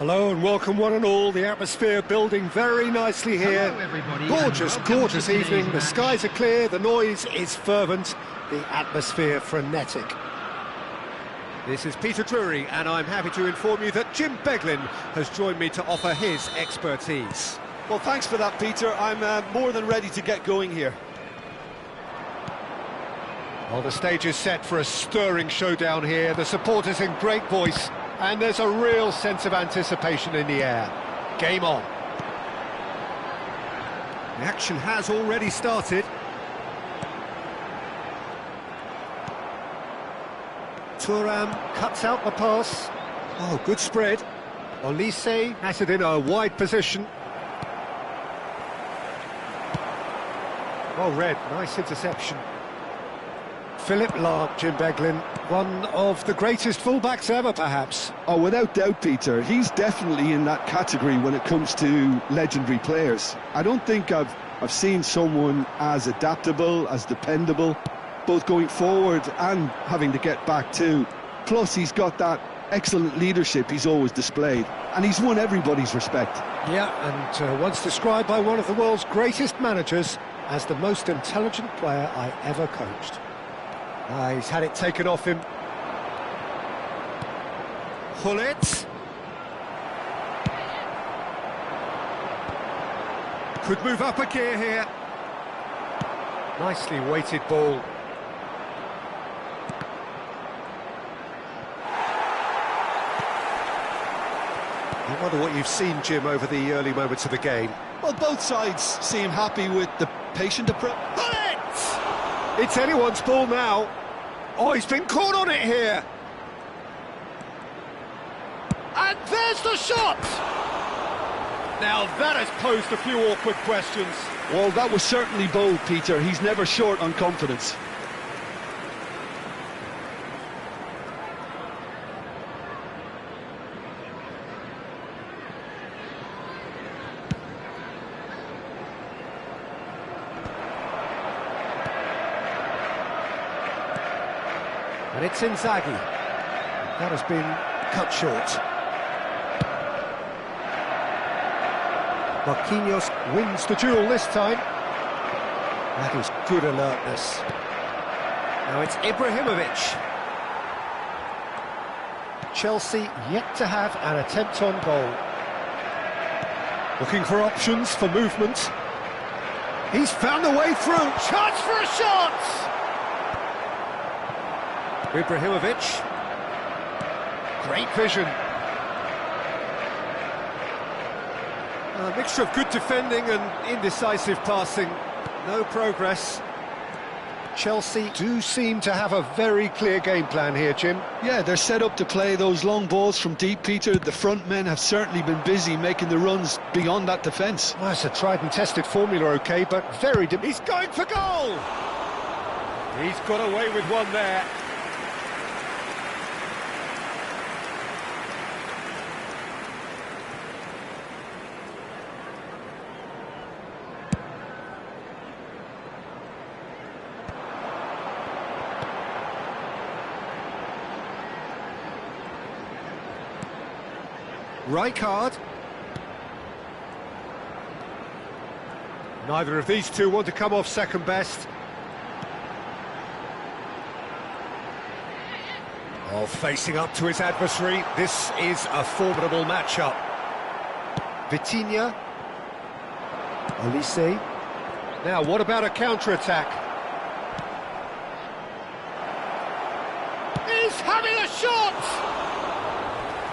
[SPEAKER 1] Hello and welcome one and all. The atmosphere building very nicely here. Gorgeous, gorgeous evening. The skies are clear, the noise is fervent, the atmosphere frenetic. This is Peter Drury, and I'm happy to inform you that Jim Beglin has joined me to offer his expertise.
[SPEAKER 2] Well, thanks for that, Peter. I'm more than ready to get going here.
[SPEAKER 1] Well, the stage is set for a stirring showdown here. The supporters in great voice, and there's a real sense of anticipation in the air. Game on. The action has already started. Thuram cuts out the pass. Oh, good spread. Olise has it in a wide position. Well read, nice interception. Philip Lahm, Jim Beglin, one of the greatest fullbacks ever, perhaps.
[SPEAKER 2] Oh, without doubt, Peter. He's definitely in that category when it comes to legendary players. I don't think I've seen someone as adaptable, as dependable, both going forward and having to get back too. Plus, he's got that excellent leadership he's always displayed, and he's won everybody's respect.
[SPEAKER 1] Yeah, and once described by one of the world's greatest managers as the most intelligent player I ever coached. He's had it taken off him. Hullet. Could move up a gear here. Nicely weighted ball. I wonder what you've seen, Jim, over the early moments of the game.
[SPEAKER 2] Well, both sides seem happy with the patient approach.
[SPEAKER 1] Hullet! It's anyone's ball now. Oh, he's been caught on it here. And there's the shot! Now that has posed a few awkward questions.
[SPEAKER 2] Well, that was certainly bold, Peter. He's never short on confidence.
[SPEAKER 1] And it's Inzaghi. That has been cut short. Marquinhos wins the duel this time. That is good alertness. Now it's Ibrahimovic. Chelsea yet to have an attempt on goal. Looking for options for movement. He's found a way through. Chance for a shot! Ibrahimovic. Great vision. A mixture of good defending and indecisive passing. No progress. Chelsea do seem to have a very clear game plan here, Jim.
[SPEAKER 2] Yeah, they're set up to play those long balls from deep, Peter. The front men have certainly been busy making the runs beyond that defence.
[SPEAKER 1] Well, it's a tried and tested formula, OK, but very... He's going for goal! He's got away with one there. Rijkaard. Neither of these two want to come off second best. Oh, facing up to his adversary. This is a formidable matchup. Vitinha. Olise. Now, what about a counter-attack? He's having a shot!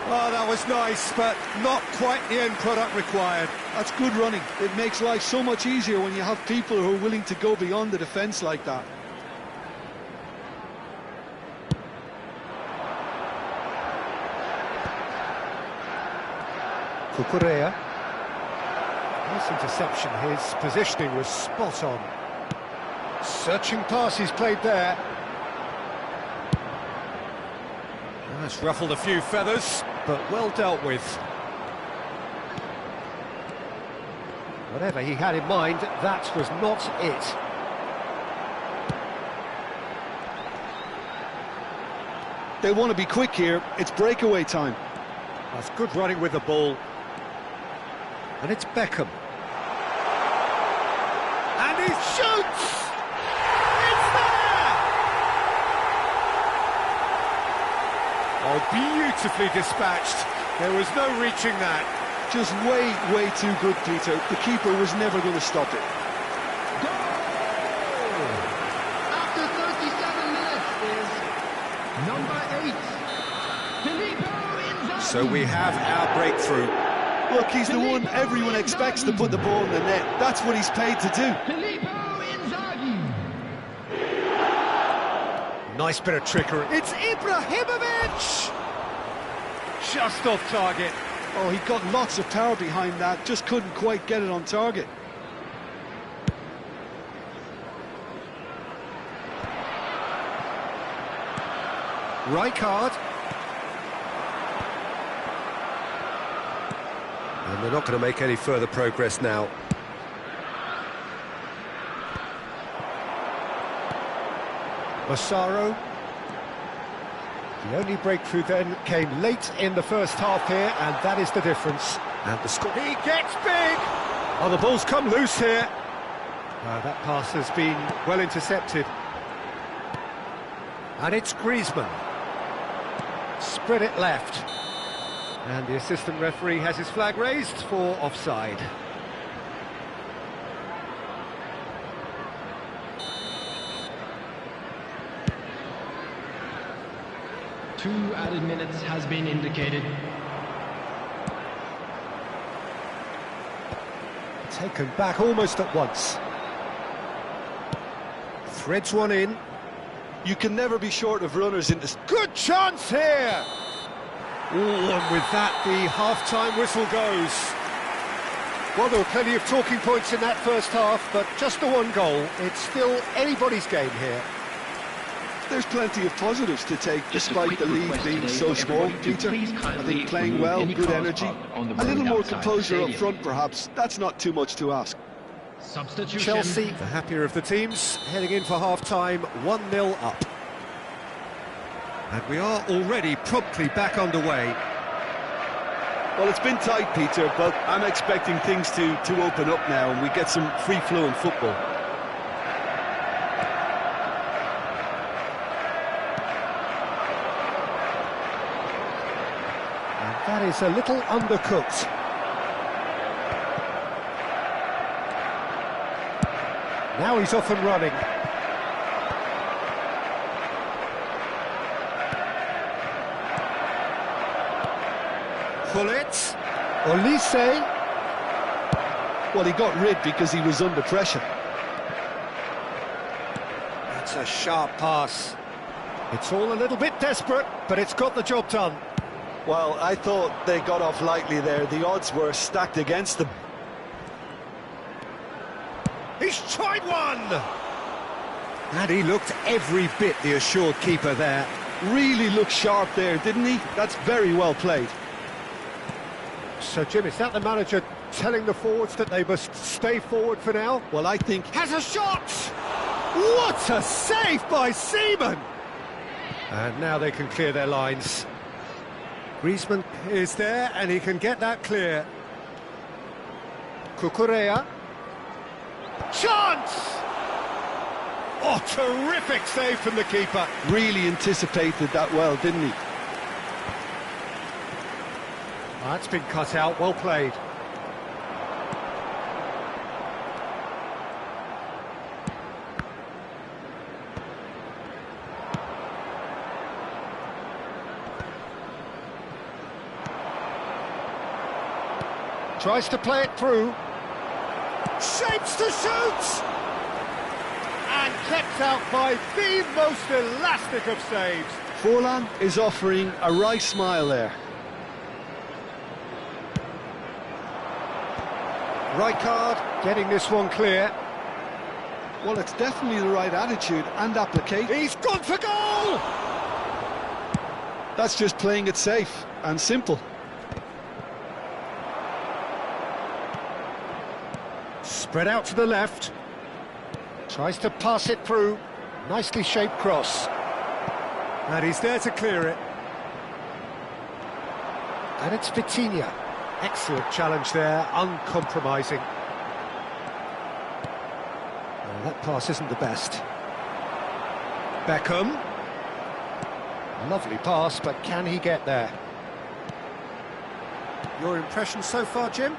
[SPEAKER 1] Oh, that was nice, but not quite the end product required.
[SPEAKER 2] That's good running. It makes life so much easier when you have people who are willing to go beyond the defence like that.
[SPEAKER 1] Cucurella. Nice interception. His positioning was spot on. Searching pass he's played there. That's ruffled a few feathers, but well dealt with. Whatever he had in mind, that was not it.
[SPEAKER 2] They want to be quick here. It's breakaway time.
[SPEAKER 1] That's good running with the ball. And it's Beckham. And he shoots! It's there! Oh, beautifully dispatched. There was no reaching that.
[SPEAKER 2] Just way too good, Peter. The keeper was never going to stop it.
[SPEAKER 3] Goal! After 37 minutes is number 8, Filippo Inzaghi.
[SPEAKER 1] So we have our breakthrough.
[SPEAKER 2] Look, he's the one everyone expects to put the ball in the net. That's what he's paid to do.
[SPEAKER 3] Filippo Inzaghi.
[SPEAKER 1] Nice bit of trickery. It's Ibrahimovic! Just off target.
[SPEAKER 2] Oh, he got lots of power behind that, just couldn't quite get it on target.
[SPEAKER 1] Rijkaard. And they're not going to make any further progress now. Massaro. The only breakthrough then came late in the first half here, and that is the difference. And the score. He gets big! Oh, the ball's come loose here. That pass has been well intercepted. And it's Griezmann. Spread it left. And the assistant referee has his flag raised for offside.
[SPEAKER 3] Two added minutes has been indicated.
[SPEAKER 1] Taken back almost at once. Threads one in.
[SPEAKER 2] You can never be short of runners in this.
[SPEAKER 1] Good chance here! Ooh, and with that, the half-time whistle goes. Well, there were plenty of talking points in that first half, but just the one goal. It's still anybody's game here.
[SPEAKER 2] There's plenty of positives to take, despite the lead being so small, Peter. I think playing well, good energy, a little more composure up front, perhaps. That's not too much to ask.
[SPEAKER 3] Substitution.
[SPEAKER 1] Chelsea, the happier of the teams, heading in for half-time, 1-0 up. And we are already promptly back underway.
[SPEAKER 2] Well, it's been tight, Peter, but I'm expecting things to open up now and we get some free-flowing football.
[SPEAKER 1] And that is a little undercooked. Now he's off and running. Bullet. Olise.
[SPEAKER 2] Well, he got rid because he was under pressure.
[SPEAKER 1] That's a sharp pass. It's all a little bit desperate, but it's got the job done.
[SPEAKER 2] Well, I thought they got off lightly there. The odds were stacked against them.
[SPEAKER 1] He's tried one! And he looked every bit the assured keeper there.
[SPEAKER 2] Really looked sharp there, didn't he? That's very well played.
[SPEAKER 1] So, Jim, is that the manager telling the forwards that they must stay forward for now?
[SPEAKER 2] Well, I think...
[SPEAKER 1] Has a shot! What a save by Seaman! And now they can clear their lines. Griezmann is there, and he can get that clear. Cucurella. Chance! Oh, terrific save from the keeper.
[SPEAKER 2] Really anticipated that well, didn't he?
[SPEAKER 1] That's been cut out, well played. Tries to play it through. Shapes to shoot! And kept out by the most elastic of saves.
[SPEAKER 2] Forlan is offering a wry smile there.
[SPEAKER 1] Rijkaard getting this one clear.
[SPEAKER 2] Well, it's definitely the right attitude and application.
[SPEAKER 1] He's gone for goal!
[SPEAKER 2] That's just playing it safe and simple.
[SPEAKER 1] Spread out to the left. Tries to pass it through. Nicely shaped cross. And he's there to clear it. And it's Vitinha. Excellent challenge there, uncompromising. Well, that pass isn't the best. Beckham. Lovely pass, but can he get there? Your impression so far, Jim?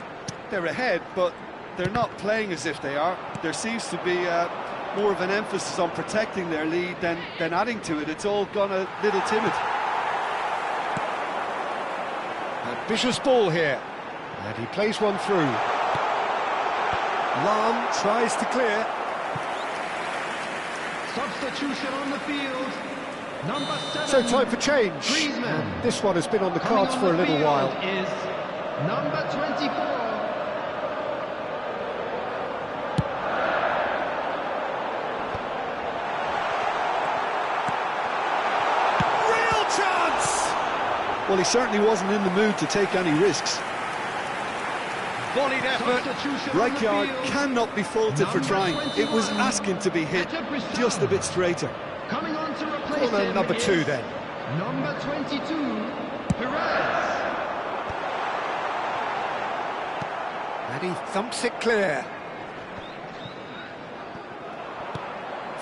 [SPEAKER 2] They're ahead, but they're not playing as if they are. There seems to be more of an emphasis on protecting their lead than adding to it. It's all gone a little timid.
[SPEAKER 1] Ambitious ball here, and he plays one through. Lam tries to clear.
[SPEAKER 3] Substitution on the field. Number 7.
[SPEAKER 1] So time for change.
[SPEAKER 3] Griezmann.
[SPEAKER 1] And this one has been on the
[SPEAKER 3] Coming
[SPEAKER 1] cards
[SPEAKER 3] on
[SPEAKER 1] for a
[SPEAKER 3] the
[SPEAKER 1] little
[SPEAKER 3] field
[SPEAKER 1] while.
[SPEAKER 3] Is number 24.
[SPEAKER 1] Real chance!
[SPEAKER 2] Well, he certainly wasn't in the mood to take any risks.
[SPEAKER 1] Volleyed effort.
[SPEAKER 3] Substitution on the
[SPEAKER 2] Rijkaard
[SPEAKER 3] field.
[SPEAKER 2] cannot be faulted for
[SPEAKER 3] Number
[SPEAKER 2] trying. It was
[SPEAKER 3] 21.
[SPEAKER 2] asking to be hit just a bit straighter.
[SPEAKER 3] Coming on to replace
[SPEAKER 1] Corner
[SPEAKER 3] him
[SPEAKER 1] number
[SPEAKER 3] is
[SPEAKER 1] 2 then.
[SPEAKER 3] Number 22, Perez.
[SPEAKER 1] And he thumps it clear.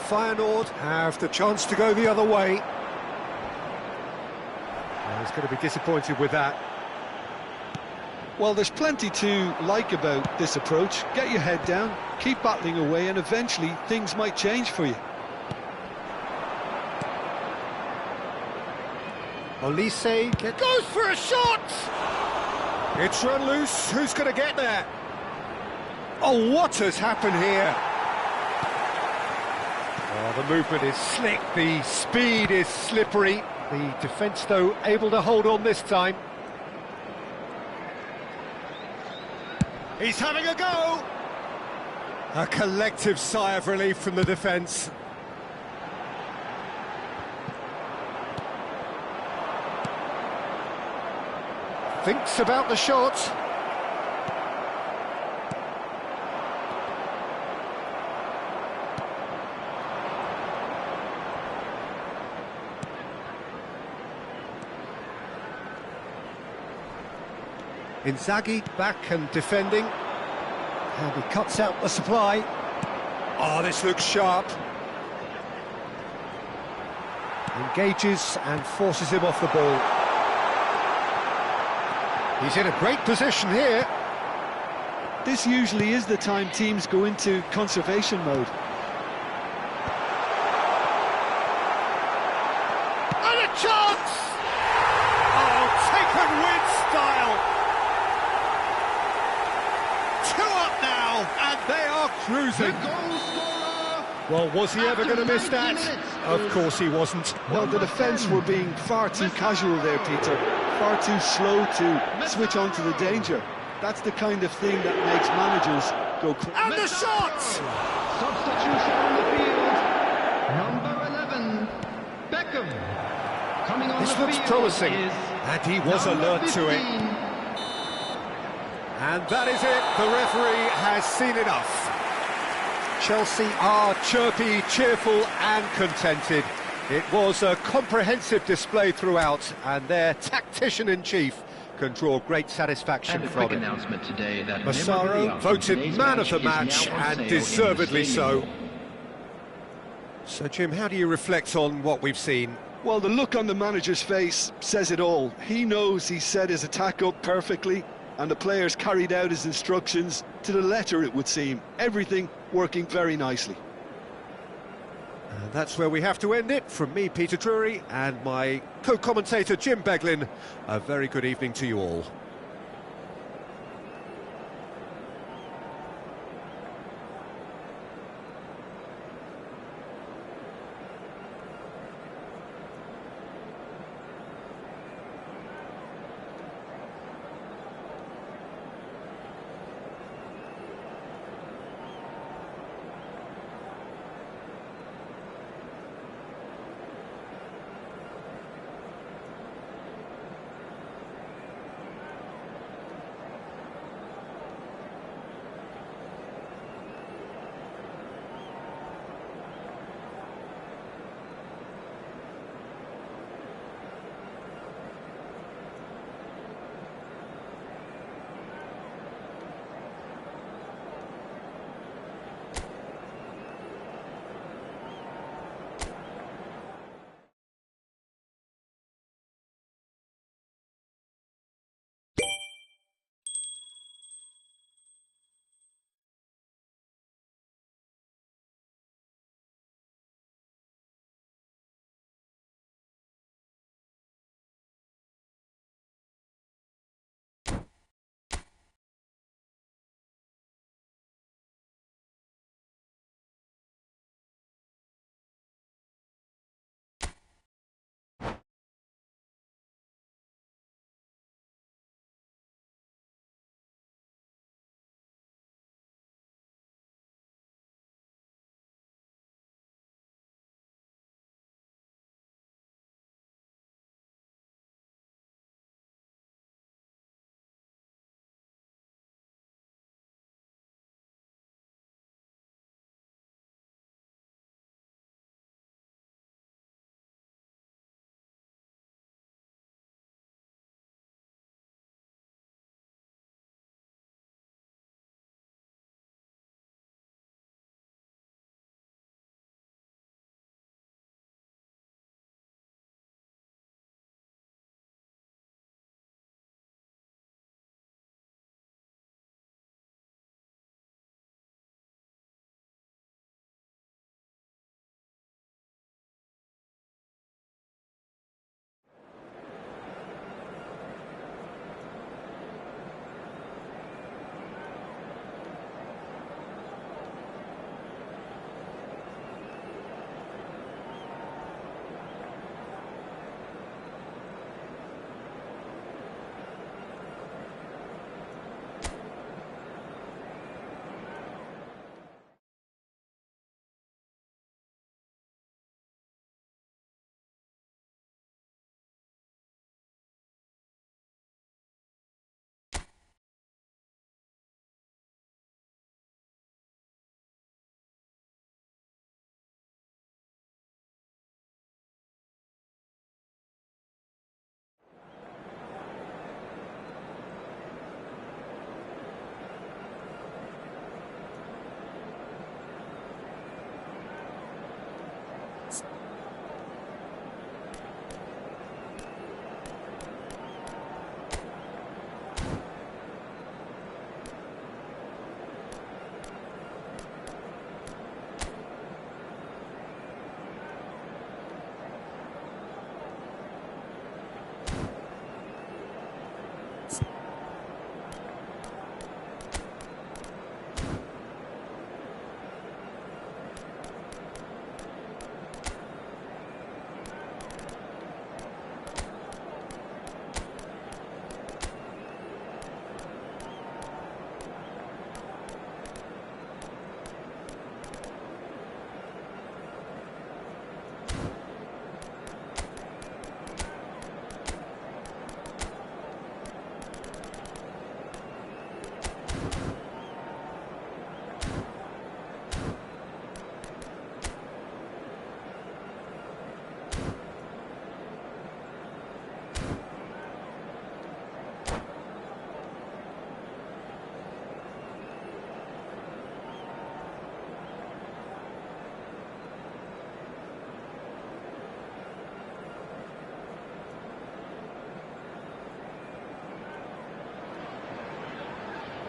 [SPEAKER 1] Feyenoord have the chance to go the other way. Well, he's going to be disappointed with that.
[SPEAKER 2] Well, there's plenty to like about this approach. Get your head down, keep battling away, and eventually things might change for you.
[SPEAKER 1] Olise goes for a shot! It's run loose, who's going to get there? Oh, what has happened here? Oh, the movement is slick, the speed is slippery. The defence, though, able to hold on this time. He's having a go! A collective sigh of relief from the defence. Thinks about the shot. Inzaghi back and defending. And he cuts out the supply. Oh, this looks sharp. Engages and forces him off the ball. He's in a great position here.
[SPEAKER 2] This usually is the time teams go into conservation mode.
[SPEAKER 1] And a chance! Oh, taken with style. 2 up now, and they are
[SPEAKER 3] The
[SPEAKER 1] cruising.
[SPEAKER 3] goal scorer.
[SPEAKER 1] Well, was he ever
[SPEAKER 3] After
[SPEAKER 1] going to miss
[SPEAKER 3] 90
[SPEAKER 1] that?
[SPEAKER 3] minutes
[SPEAKER 1] Of
[SPEAKER 3] is
[SPEAKER 1] course he wasn't.
[SPEAKER 2] Well, the defence were being far too casual there, Peter. Far too slow to switch on to the danger. That's the kind of thing that makes managers go
[SPEAKER 1] And the shot!
[SPEAKER 3] Substitution on the field. Number 11, Beckham. Coming on
[SPEAKER 1] This
[SPEAKER 3] the
[SPEAKER 1] looks
[SPEAKER 3] field
[SPEAKER 1] promising.
[SPEAKER 3] is
[SPEAKER 1] And he was
[SPEAKER 3] number
[SPEAKER 1] alert
[SPEAKER 3] 15.
[SPEAKER 1] to it. And that is it. The referee has seen enough. Chelsea are chirpy, cheerful and contented. It was a comprehensive display throughout, and their tactician-in-chief can draw great satisfaction
[SPEAKER 4] And a
[SPEAKER 1] from
[SPEAKER 4] quick
[SPEAKER 1] it.
[SPEAKER 4] announcement today that
[SPEAKER 1] Massaro
[SPEAKER 4] memorabilia from
[SPEAKER 1] voted
[SPEAKER 4] today's
[SPEAKER 1] man of the
[SPEAKER 4] is
[SPEAKER 1] match,
[SPEAKER 4] now on
[SPEAKER 1] and
[SPEAKER 4] sale in
[SPEAKER 1] deservedly
[SPEAKER 4] the
[SPEAKER 1] so.
[SPEAKER 4] stadium.
[SPEAKER 1] So, Jim, how do you reflect on what we've seen?
[SPEAKER 2] Well, the look on the manager's face says it all. He knows he set his attack up perfectly, and the players carried out his instructions to the letter, it would seem. Everything working very nicely.
[SPEAKER 1] And that's where we have to end it. From me, Peter Drury, and my co-commentator, Jim Beglin, a very good evening to you all.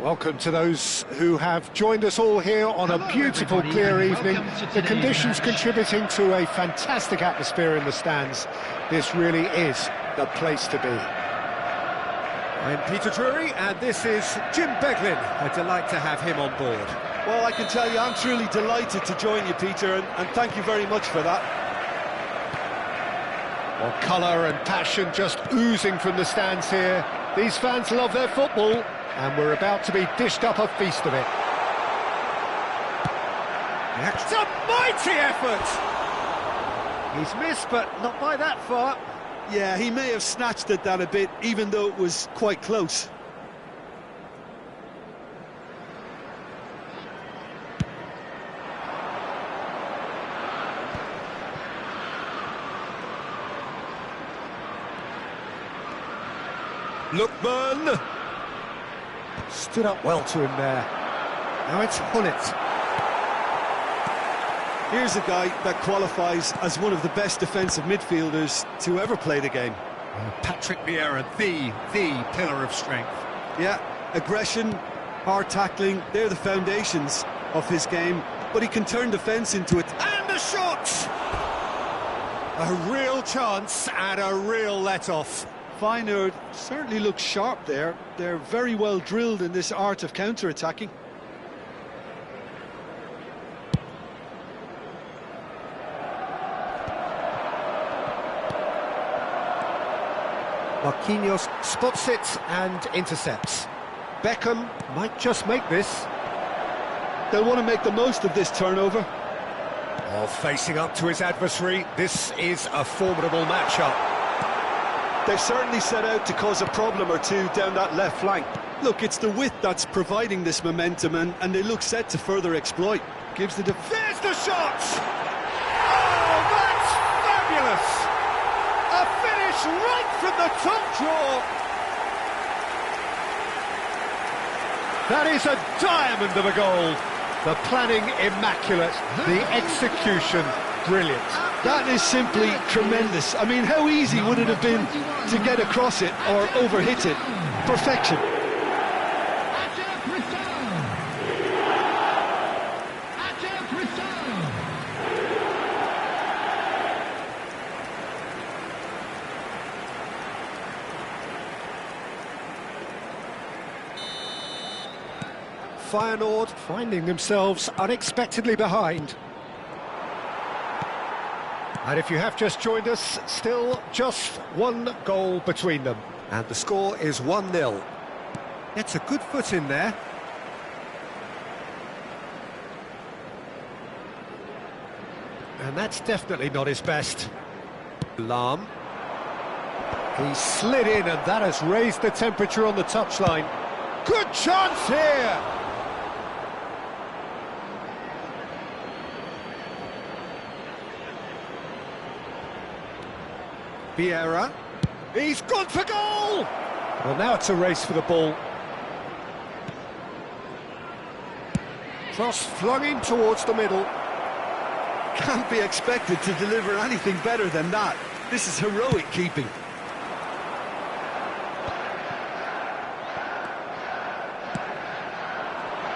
[SPEAKER 1] Welcome to those who have joined us all here on a beautiful, clear evening. The conditions contributing to a fantastic atmosphere in the stands. This really is the place to be. I'm Peter Drury, and this is Jim Beglin. A delight to have him on board.
[SPEAKER 2] Well, I can tell you, I'm truly delighted to join you, Peter, and thank you very much for that.
[SPEAKER 1] Well, colour and passion just oozing from the stands here. These fans love their football, and we're about to be dished up a feast of it. It's a mighty effort! He's missed, but not by that far.
[SPEAKER 2] Yeah, he may have snatched at that a bit, even though it was quite close.
[SPEAKER 1] Lookman! Stood up well to him there. Now it's Hullet.
[SPEAKER 2] Here's a guy that qualifies as one of the best defensive midfielders to ever play the game.
[SPEAKER 1] Patrick Vieira, the pillar of strength.
[SPEAKER 2] Yeah, aggression, hard tackling, they're the foundations of his game, but he can turn defence into it.
[SPEAKER 1] And the shot! A real chance and a real let-off.
[SPEAKER 2] Feyenoord certainly looks sharp there. They're very well drilled in this art of counter-attacking.
[SPEAKER 1] Marquinhos spots it and intercepts. Beckham might just make this.
[SPEAKER 2] They'll want to make the most of this turnover.
[SPEAKER 1] While facing up to his adversary, this is a formidable matchup.
[SPEAKER 2] They've certainly set out to cause a problem or two down that left flank. Look, it's the width that's providing this momentum, and they look set to further exploit. Gives the
[SPEAKER 1] There's the shot! Oh, that's fabulous! A finish right from the top draw. That is a diamond of a goal. The planning immaculate, the execution brilliant.
[SPEAKER 2] That is simply tremendous. I mean, how easy would it have been to get across it or overhit it? Perfection.
[SPEAKER 1] Feyenoord finding themselves unexpectedly behind. And if you have just joined us, still just one goal between them. And the score is 1-0. It's a good foot in there. And that's definitely not his best. Lahm. He slid in, and that has raised the temperature on the touchline. Good chance here! Vieira, he's gone for goal! Well, now it's a race for the ball. Cross flung in towards the middle.
[SPEAKER 2] Can't be expected to deliver anything better than that. This is heroic keeping.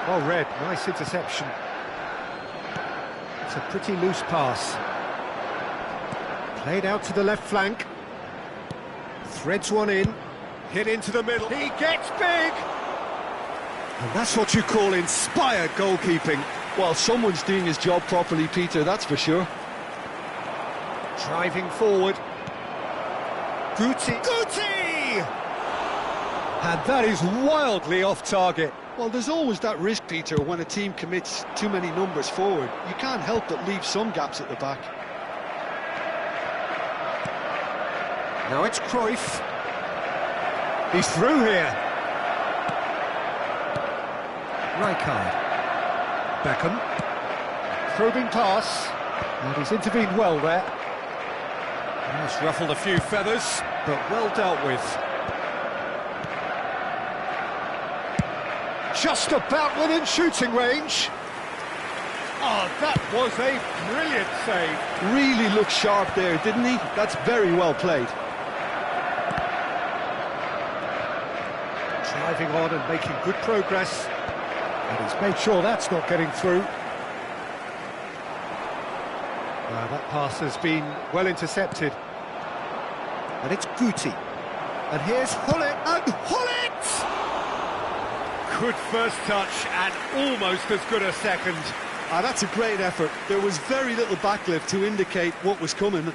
[SPEAKER 1] Well read, nice interception. It's a pretty loose pass. Played out to the left flank. Threads one in. Hit into the middle. He gets big! And that's what you call inspired goalkeeping.
[SPEAKER 2] Well, someone's doing his job properly, Peter, that's for sure.
[SPEAKER 1] Driving forward. Guti! And that is wildly off target.
[SPEAKER 2] Well, there's always that risk, Peter, when a team commits too many numbers forward. You can't help but leave some gaps at the back.
[SPEAKER 1] Now it's Cruyff. He's through here. Rijkaard. Beckham. Probing pass. And he's intervened well there. He's ruffled a few feathers, but well dealt with. Just about within shooting range. Oh, that was a brilliant save.
[SPEAKER 2] Really looked sharp there, didn't he? That's very well played.
[SPEAKER 1] driving on and making good progress. And he's made sure that's not getting through. That pass has been well intercepted. And it's Guti. And here's Hullet, and Hullet! Good first touch, and almost as good a second.
[SPEAKER 2] That's a great effort. There was very little backlift to indicate what was coming.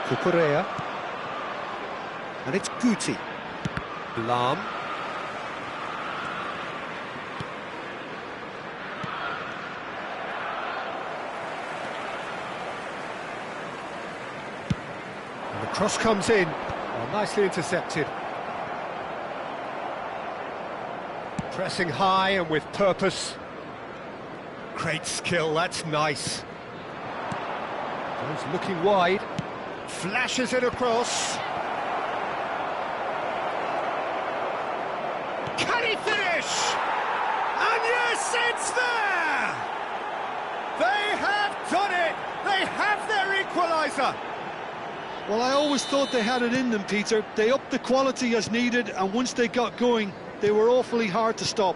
[SPEAKER 1] Cucurella. And it's Guti. Lam. And the cross comes in. Oh, nicely intercepted. Pressing high and with purpose. Great skill, that's nice. Goes looking wide. Flashes it across. Can he finish? And yes, it's there! They have done it! They have their equaliser!
[SPEAKER 2] Well, I always thought they had it in them, Peter. They upped the quality as needed, and once they got going, they were awfully hard to stop.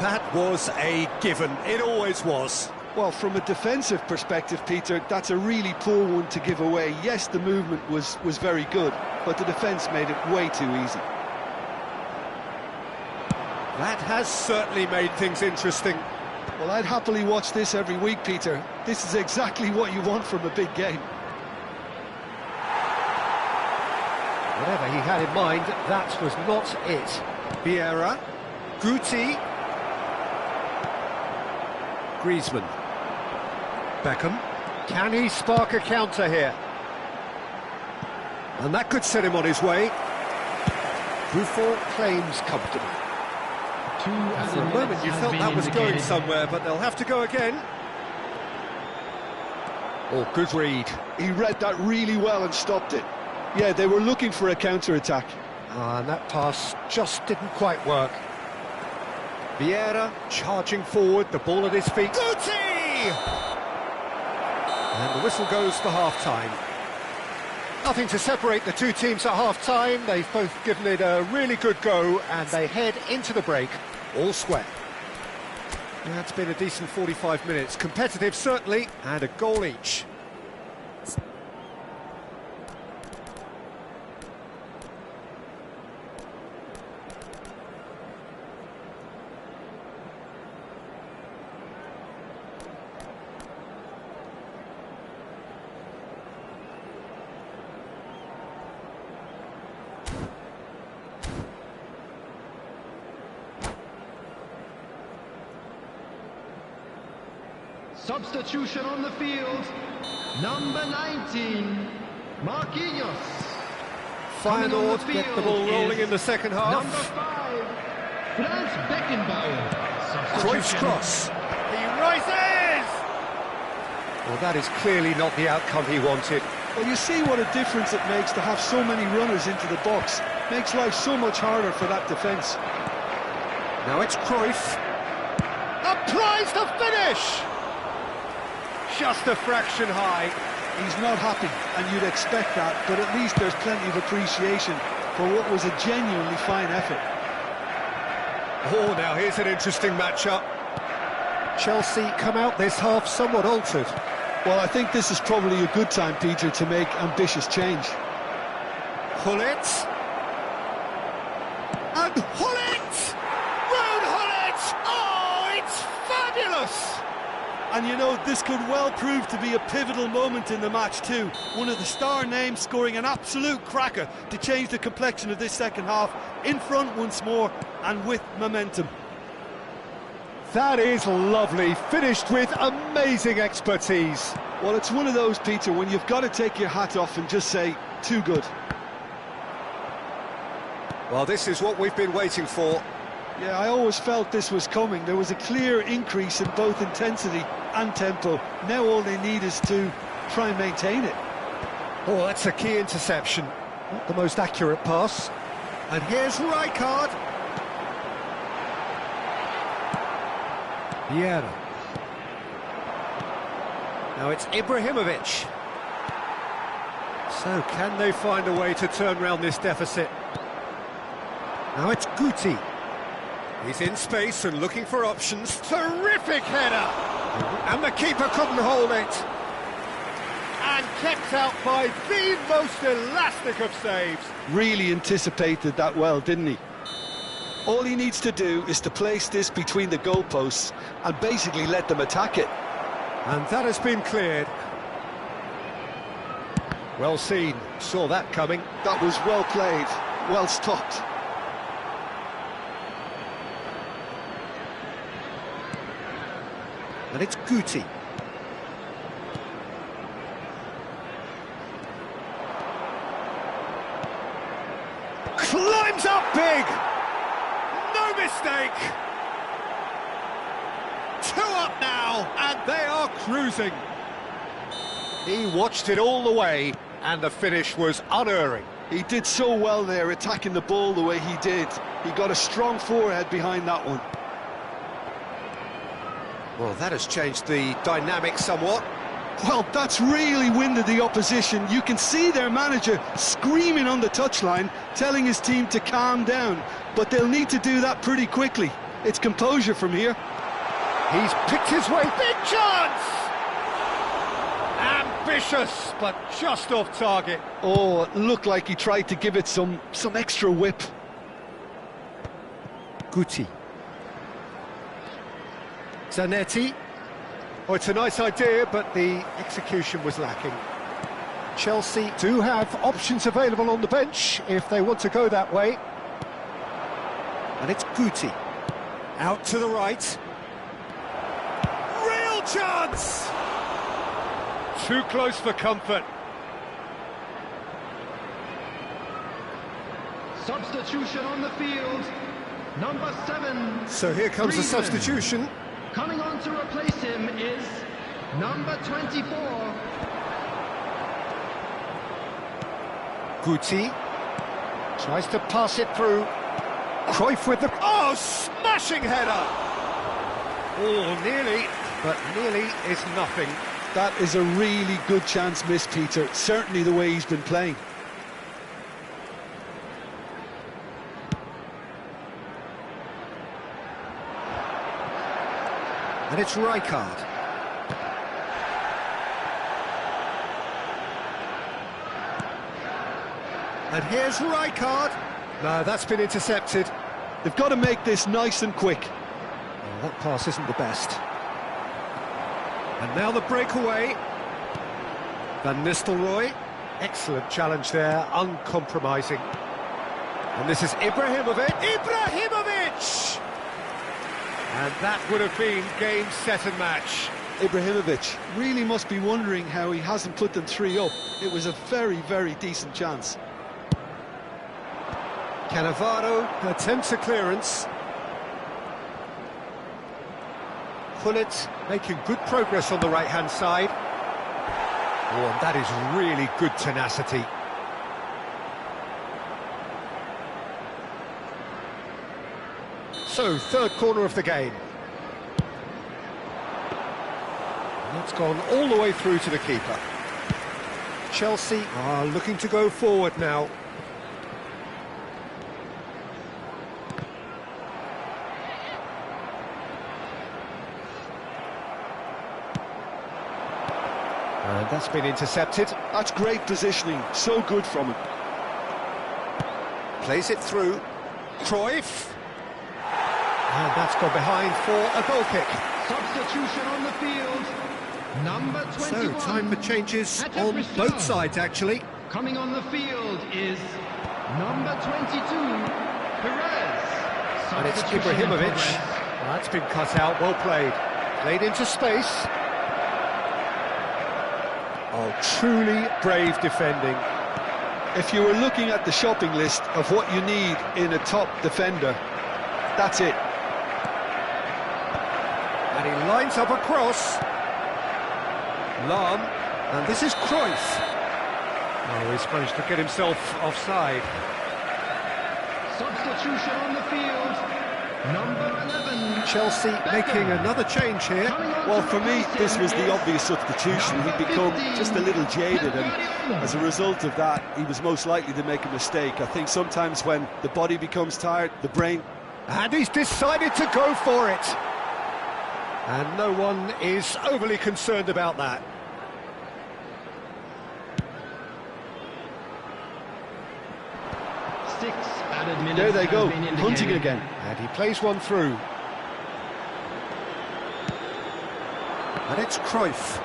[SPEAKER 1] That was a given. It always was.
[SPEAKER 2] Well, from a defensive perspective, Peter, that's a really poor one to give away. Yes, the movement was very good, but the defence made it way too easy.
[SPEAKER 1] That has certainly made things interesting.
[SPEAKER 2] Well, I'd happily watch this every week, Peter. This is exactly what you want from a big game.
[SPEAKER 1] Whatever he had in mind, that was not it. Vieira, Guti, Griezmann, Beckham. Can he spark a counter here? And that could set him on his way. Buffon claims comfortable. For a moment you felt that was going somewhere, but they'll have to go again. Oh, good read.
[SPEAKER 2] He read that really well and stopped it. Yeah, they were looking for a counter-attack.
[SPEAKER 1] And that pass just didn't quite work. Vieira charging forward, the ball at his feet. Guti! And the whistle goes for half-time. Nothing to separate the two teams at half-time. They've both given it a really good go, and they head into the break all square. Yeah, it's been a decent 45 minutes. Competitive, certainly, and a goal each.
[SPEAKER 3] Substitution on the field, number 19, Marquinhos.
[SPEAKER 1] Feyenoord get the ball rolling in the second half.
[SPEAKER 3] Number 5, Franz Beckenbauer.
[SPEAKER 1] Cruyff's cross. He rises! Well, that is clearly not the outcome he wanted.
[SPEAKER 2] Well, you see what a difference it makes to have so many runners into the box. Makes life so much harder for that defence.
[SPEAKER 1] Now it's Cruyff. Applies the finish! Just a fraction high.
[SPEAKER 2] He's not happy, and you'd expect that, but at least there's plenty of appreciation for what was a genuinely fine effort.
[SPEAKER 1] Oh, now here's an interesting matchup. Chelsea come out this half somewhat altered.
[SPEAKER 2] Well, I think this is probably a good time, Peter, to make ambitious change.
[SPEAKER 1] Hullet. And Hullet! Road Hullet! Oh, it's fabulous!
[SPEAKER 2] And you know, this could well prove to be a pivotal moment in the match too. One of the star names scoring an absolute cracker to change the complexion of this second half. In front once more and with momentum.
[SPEAKER 1] That is lovely, finished with amazing expertise.
[SPEAKER 2] Well, it's one of those, Peter, when you've got to take your hat off and just say, too good.
[SPEAKER 1] Well, this is what we've been waiting for.
[SPEAKER 2] Yeah, I always felt this was coming. There was a clear increase in both intensity and tempo. Now all they need is to try and maintain it.
[SPEAKER 1] Oh, that's a key interception. Not the most accurate pass. And here's Rijkaard. Vieira. Now it's Ibrahimovic. So can they find a way to turn around this deficit? Now it's Guti. He's in space and looking for options. Terrific header! And the keeper couldn't hold it. And kept out by the most elastic of saves.
[SPEAKER 2] Really anticipated that well, didn't he? All he needs to do is to place this between the goalposts and basically let them attack it.
[SPEAKER 1] And that has been cleared. Well seen, saw that coming.
[SPEAKER 2] That was well played, well stopped.
[SPEAKER 1] And it's Guti. Climbs up big! No mistake! 2 up now, and they are cruising. He watched it all the way, and the finish was unerring.
[SPEAKER 2] He did so well there, attacking the ball the way he did. He got a strong forehead behind that one.
[SPEAKER 1] Well, that has changed the dynamic somewhat.
[SPEAKER 2] Well, that's really winded the opposition. You can see their manager screaming on the touchline, telling his team to calm down. But they'll need to do that pretty quickly. It's composure from here.
[SPEAKER 1] He's picked his way, big chance! Ambitious, but just off target.
[SPEAKER 2] Oh, it looked like he tried to give it some extra whip.
[SPEAKER 1] Guti. Zanetti. Oh, it's a nice idea, but the execution was lacking. Chelsea do have options available on the bench if they want to go that way. And it's Guti. Out to the right. Real chance! Too close for comfort.
[SPEAKER 3] Substitution on the field. Number 7.
[SPEAKER 1] So here comes the substitution.
[SPEAKER 3] Coming on to replace him is number 24.
[SPEAKER 1] Guti tries to pass it through. Cruyff with the... Oh, smashing header! Oh, nearly, but nearly is nothing.
[SPEAKER 2] That is a really good chance missed, Peter. Certainly the way he's been playing.
[SPEAKER 1] And it's Rijkaard. And here's Rijkaard. No, that's been intercepted.
[SPEAKER 2] They've got to make this nice and quick.
[SPEAKER 1] Oh, that pass isn't the best. And now the breakaway. Van Nistelrooy. Excellent challenge there, uncompromising. And this is Ibrahimovic. Ibrahimovic! And that would have been game, set and match.
[SPEAKER 2] Ibrahimovic really must be wondering how he hasn't put them 3 up. It was a very, very decent chance.
[SPEAKER 1] Cannavaro attempts a clearance. Gullit making good progress on the right-hand side. Oh, and that is really good tenacity. So, third corner of the game. And that's gone all the way through to the keeper. Chelsea are looking to go forward now. And that's been intercepted.
[SPEAKER 2] That's great positioning, so good from him.
[SPEAKER 1] Plays it through. Cruyff. And that's gone behind for a goal kick.
[SPEAKER 3] Substitution on the field. Number 21.
[SPEAKER 1] So, time for changes on both sides, actually.
[SPEAKER 3] Coming on the field is number 22, Perez.
[SPEAKER 1] And it's
[SPEAKER 3] Substitution in
[SPEAKER 1] Ibrahimovic.
[SPEAKER 3] progress.
[SPEAKER 1] Well, that's been cut out, well played. Played into space. Oh, truly brave defending.
[SPEAKER 2] If you were looking at the shopping list of what you need in a top defender, that's it.
[SPEAKER 1] And he lines up a cross. Lahm, and this is Cruyff. Oh, he's managed to get himself offside.
[SPEAKER 3] Substitution on the field. Number 11.
[SPEAKER 1] Chelsea making another change here.
[SPEAKER 2] Well, for me, this was the obvious substitution. He'd become just a little jaded, and as a result of that, he was most likely to make a mistake. I think sometimes when the body becomes tired, the brain...
[SPEAKER 1] And he's decided to go for it. And no one is overly concerned about that.
[SPEAKER 2] There they go, hunting again.
[SPEAKER 1] And he plays one through. And it's Cruyff.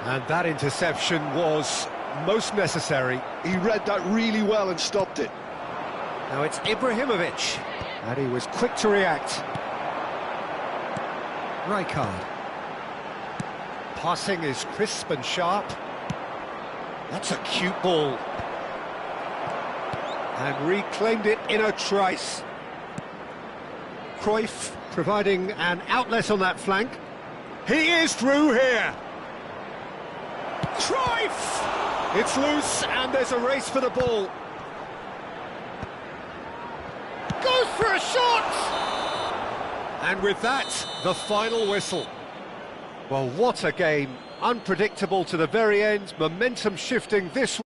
[SPEAKER 1] And that interception was most necessary.
[SPEAKER 2] He read that really well and stopped it.
[SPEAKER 1] Now it's Ibrahimovic. And he was quick to react. Rijkaard. Passing is crisp and sharp. That's a cute ball. And reclaimed it in a trice. Cruyff providing an outlet on that flank. He is through here. Cruyff! It's loose and there's a race for the ball. Goes for a shot! And with that, the final whistle. Well, what a game. Unpredictable to the very end, momentum shifting this way.